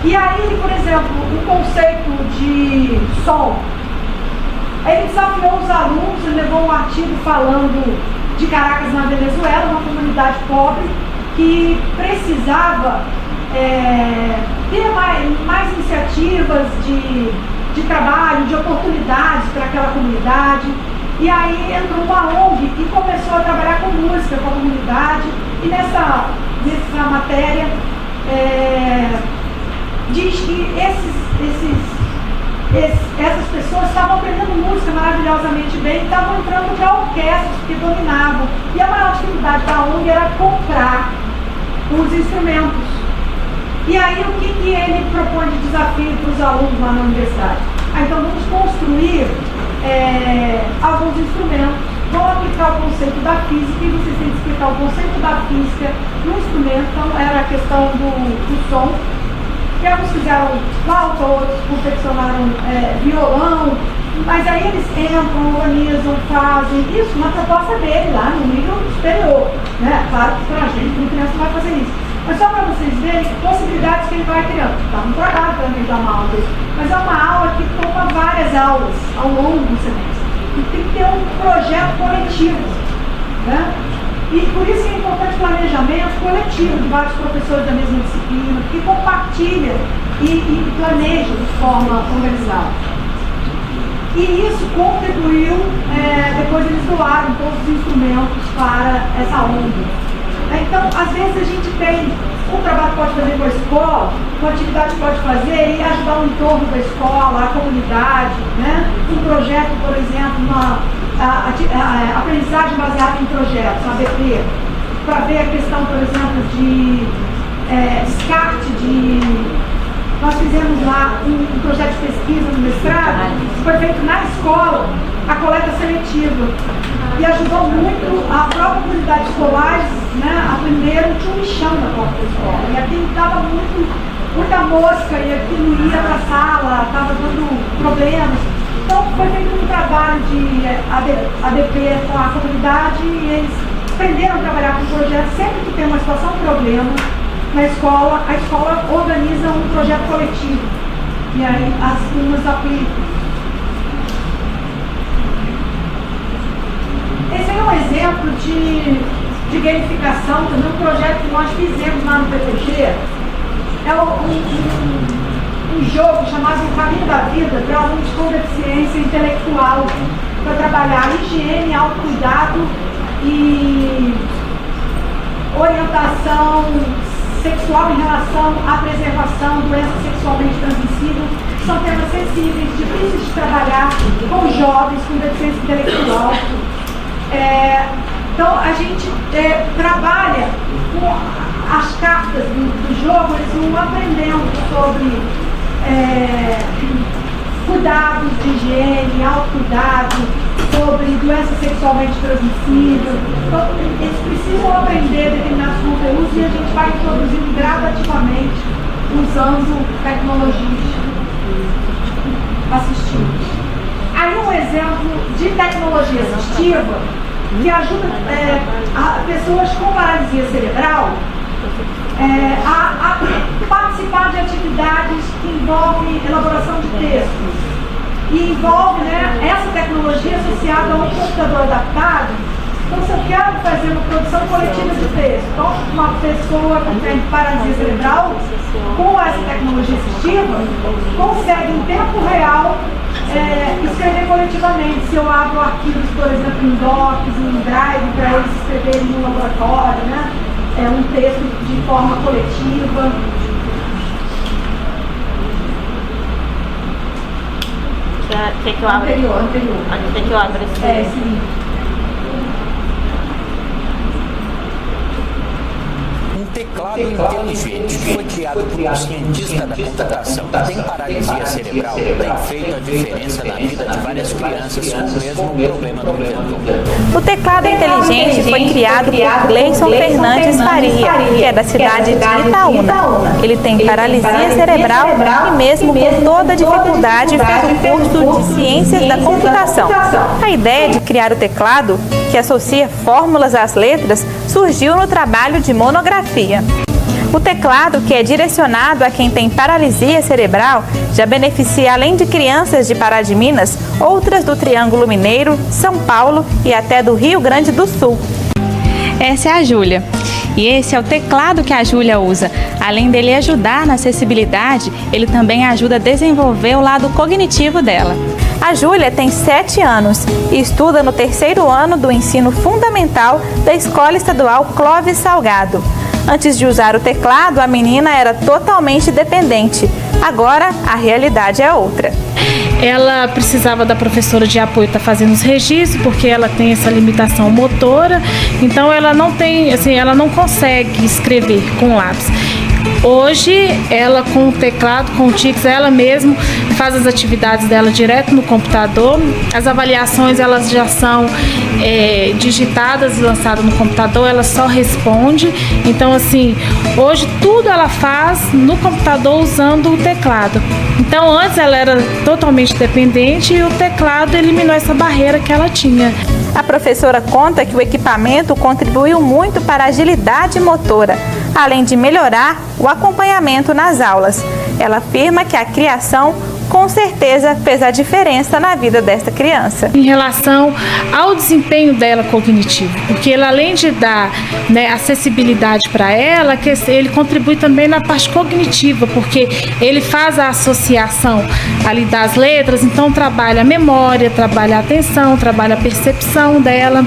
E aí, por exemplo, o conceito de som. Ele desafiou os alunos, ele levou um artigo falando de Caracas na Venezuela, uma comunidade pobre, que precisava ter mais iniciativas de trabalho, de oportunidades para aquela comunidade. E aí entrou uma ONG e começou a trabalhar com música com a comunidade. E nessa matéria diz que essas pessoas estavam aprendendo música maravilhosamente bem e estavam entrando para orquestras que dominavam. E a maior dificuldade da ONG era comprar os instrumentos. E aí o que ele propõe de desafio para os alunos lá na universidade? Então vamos construir alguns instrumentos, vamos aplicar o conceito da física e vocês têm que explicar o conceito da física no instrumento. Então era a questão do som. Que alguns fizeram flauta, outros confeccionaram violão, mas aí eles entram, organizam, fazem isso na proposta dele lá no nível superior, né? Claro que para a gente, como criança, não vai fazer isso. Mas só para vocês verem possibilidades que ele vai criando. Tá no trabalho para mim dar uma aula dele, mas é uma aula que toma várias aulas ao longo do semestre. E tem que ter um projeto coletivo, né? E por isso que é importante planejamento coletivo de vários professores da mesma disciplina, que compartilha e planeja de forma organizada. E isso contribuiu, depois eles doaram todos os instrumentos para essa onda. Então, às vezes a gente tem um trabalho que pode fazer com a escola, uma atividade que pode fazer e ajudar o entorno da escola, a comunidade, né? Um projeto, por exemplo, aprendizagem baseada em projetos, ABP, para ver a questão, por exemplo, de descarte de... Nós fizemos lá um projeto de pesquisa no mestrado, foi feito na escola, a coleta seletiva, e ajudou muito a própria comunidade escolar, né, a primeiro tinha um lixão na porta da escola, e aquilo estava muita mosca, e aquilo ia para a sala, estava dando problemas. Então foi feito um trabalho de ADP com a comunidade, e eles aprenderam a trabalhar com projetos. Sempre que tem uma situação, um problema na escola, a escola organiza um projeto coletivo, e aí as turmas aplicam. Esse é um exemplo de gamificação, também um projeto que nós fizemos lá no PPG. É um jogo chamado O Caminho da Vida para alunos com deficiência intelectual, para trabalhar higiene, autocuidado e orientação sexual em relação à preservação, doenças sexualmente transmissíveis. São temas sensíveis, difíceis de trabalhar com jovens com deficiência intelectual. Então a gente trabalha com as cartas do jogo, eles vão aprendendo sobre cuidados de higiene, autocuidado, sobre doenças sexualmente transmissíveis. Então eles precisam aprender determinados conteúdos e a gente vai introduzindo gradativamente, usando tecnologias assistivas. Aí um exemplo de tecnologia assistiva que ajuda pessoas com paralisia cerebral a participar de atividades que envolvem elaboração de textos. E envolve, né, essa tecnologia associada a um computador adaptado. Então, se eu quero fazer uma produção coletiva de texto, então uma pessoa que tem paralisia cerebral, com essa tecnologia assistiva, consegue em tempo real escrever coletivamente. Se eu abro arquivos, por exemplo, em Docs, em Drive, para eles escreverem no laboratório, né? Um texto de forma coletiva. Quer que eu abra? Anterior. Quer que eu abra esse livro? Teclado inteligente foi criado por um cientista da computação que tem paralisia cerebral, tem feito a diferença na vida de várias crianças com o mesmo problema do inventor. O teclado inteligente foi criado por Gleison Fernandes Faria, que é da cidade de Itaúna. Ele tem paralisia cerebral e mesmo com toda a dificuldade fez o curso de Ciências da Computação. A ideia de criar o teclado, que associa fórmulas às letras, surgiu no trabalho de monografia. O teclado, que é direcionado a quem tem paralisia cerebral, já beneficia, além de crianças de Pará de Minas, outras do Triângulo Mineiro, São Paulo e até do Rio Grande do Sul. Essa é a Júlia. E esse é o teclado que a Júlia usa. Além dele ajudar na acessibilidade, ele também ajuda a desenvolver o lado cognitivo dela. A Júlia tem 7 anos e estuda no 3º ano do ensino fundamental da Escola Estadual Clóvis Salgado. Antes de usar o teclado, a menina era totalmente dependente. Agora, a realidade é outra. Ela precisava da professora de apoio para fazer os registros, porque ela tem essa limitação motora, então ela não consegue escrever com lápis. Hoje, ela com o teclado, com o Tix, ela mesma faz as atividades dela direto no computador. As avaliações elas já são digitadas e lançadas no computador, ela só responde. Então, assim, hoje tudo ela faz no computador usando o teclado. Então, antes ela era totalmente dependente e o teclado eliminou essa barreira que ela tinha. A professora conta que o equipamento contribuiu muito para a agilidade motora, além de melhorar o acompanhamento nas aulas. Ela afirma que a criação com certeza fez a diferença na vida dessa criança. Em relação ao desempenho dela cognitivo, porque ele, além de dar, né, acessibilidade para ela, ele contribui também na parte cognitiva, porque ele faz a associação ali das letras, então trabalha a memória, trabalha a atenção, trabalha a percepção dela.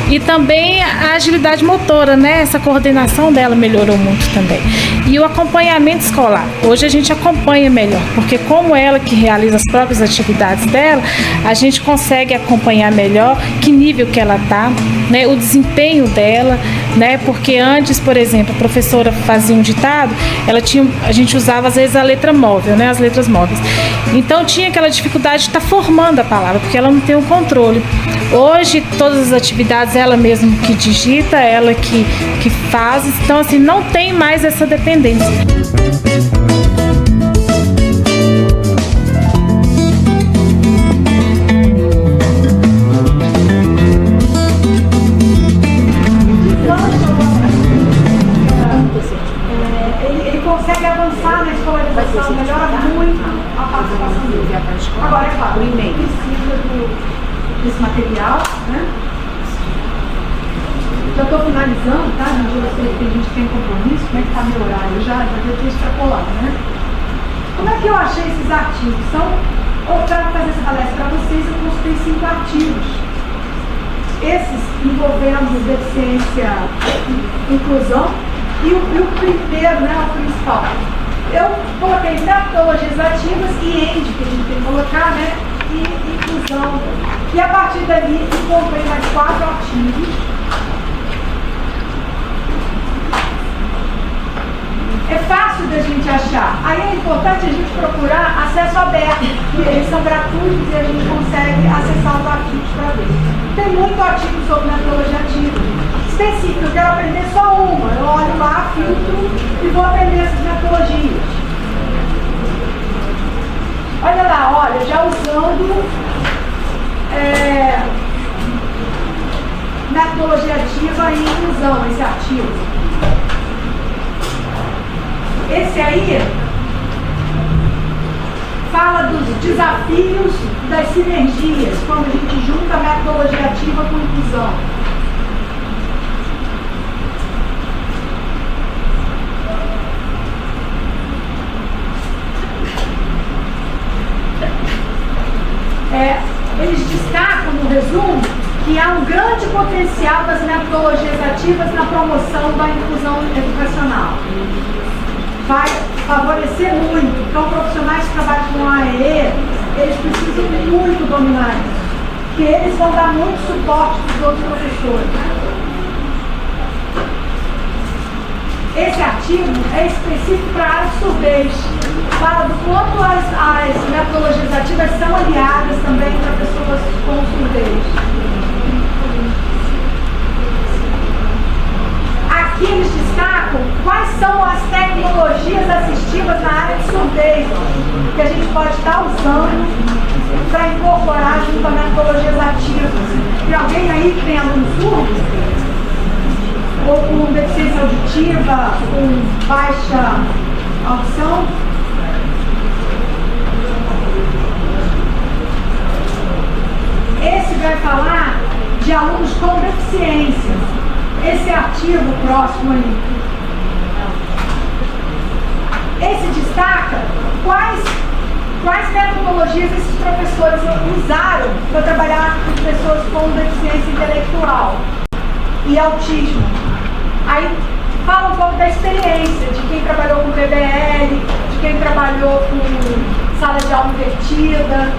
E também a agilidade motora, né? Essa coordenação dela melhorou muito também. E o acompanhamento escolar. Hoje a gente acompanha melhor, porque como ela que realiza as próprias atividades dela, a gente consegue acompanhar melhor que nível que ela está, né? O desempenho dela, né? Porque antes, por exemplo, a professora fazia um ditado, a gente usava às vezes a letra móvel, né? As letras móveis. Então tinha aquela dificuldade de estar formando a palavra, porque ela não tem o controle. Hoje, todas as atividades, ela mesma que digita, ela que faz. Então, assim, não tem mais essa dependência. Ele consegue avançar na escolarização, melhora muito a participação dele. Agora, é claro, o e-mail precisa desse material, né? Já estou finalizando, tá? Eu sei que a gente tem compromisso, como é que está meu horário? Eu já devo ter extrapolado, né? Como é que eu achei esses artigos? Para fazer essa palestra para vocês, eu consultei 5 artigos. Esses envolvendo deficiência, inclusão, e o primeiro, né, o principal. Eu coloquei metodologias ativas e END, que a gente tem que colocar, né? E inclusão. E a partir dali encontrei mais 4 artigos. É fácil da gente achar. Aí é importante a gente procurar acesso aberto, porque eles são gratuitos e a gente consegue acessar os artigos para ver. Tem muito artigo sobre metodologia ativa. Específico, eu quero aprender só uma. Eu olho lá, filtro e vou aprender essas metodologias. Olha lá, olha, já usando metodologia ativa e inclusão, esse artigo. Esse aí fala dos desafios das sinergias, quando a gente junta a metodologia ativa com inclusão. Eles destacam, no resumo, que há um grande potencial das metodologias ativas na promoção da inclusão educacional. Vai favorecer muito. Então, profissionais que trabalham com AEE, eles precisam muito dominar isso, porque eles vão dar muito suporte para os outros professores. Esse artigo é específico para a área de surdez. Fala do quanto as metodologias ativas são aliadas também para pessoas com surdez. Aqui eles destacam quais são as tecnologias assistivas na área de surdez que a gente pode estar usando para incorporar junto a metodologias ativas. Tem alguém aí que tem aluno surdo? Ou com deficiência auditiva, com baixa audição? Esse vai falar de alunos com deficiência. Esse artigo próximo ali. Esse destaca quais metodologias esses professores usaram para trabalhar com pessoas com deficiência intelectual e autismo. Aí fala um pouco da experiência de quem trabalhou com PBL, de quem trabalhou com sala de aula invertida.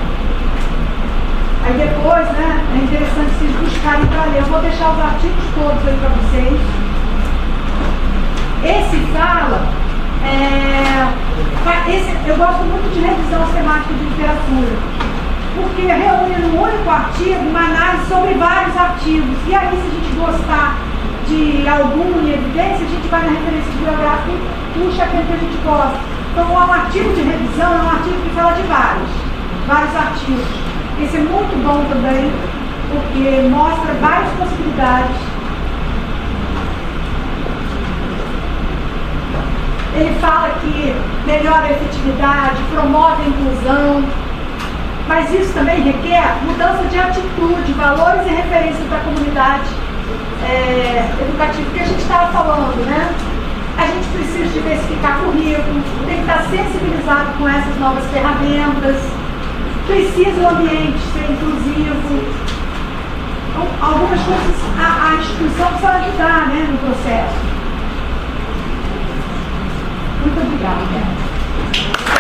Aí depois, né, é interessante vocês buscarem para ler. Eu vou deixar os artigos todos aí para vocês. Esse fala, eu gosto muito de revisão sistemática de literatura, porque reúne num único artigo uma análise sobre vários artigos. E aí, se a gente gostar de algum em evidência, a gente vai na referência bibliográfica e puxa aquele que a gente gosta. Então, um artigo de revisão é um artigo que fala de vários artigos. Esse é muito bom também, porque mostra várias possibilidades. Ele fala que melhora a efetividade, promove a inclusão, mas isso também requer mudança de atitude, valores e referências da comunidade educativa que a gente estava falando, né? A gente precisa diversificar currículo, tem que estar sensibilizado com essas novas ferramentas, precisa o ambiente ser inclusivo. Então, algumas coisas a instituição precisa ajudar, né, no processo. Muito obrigada.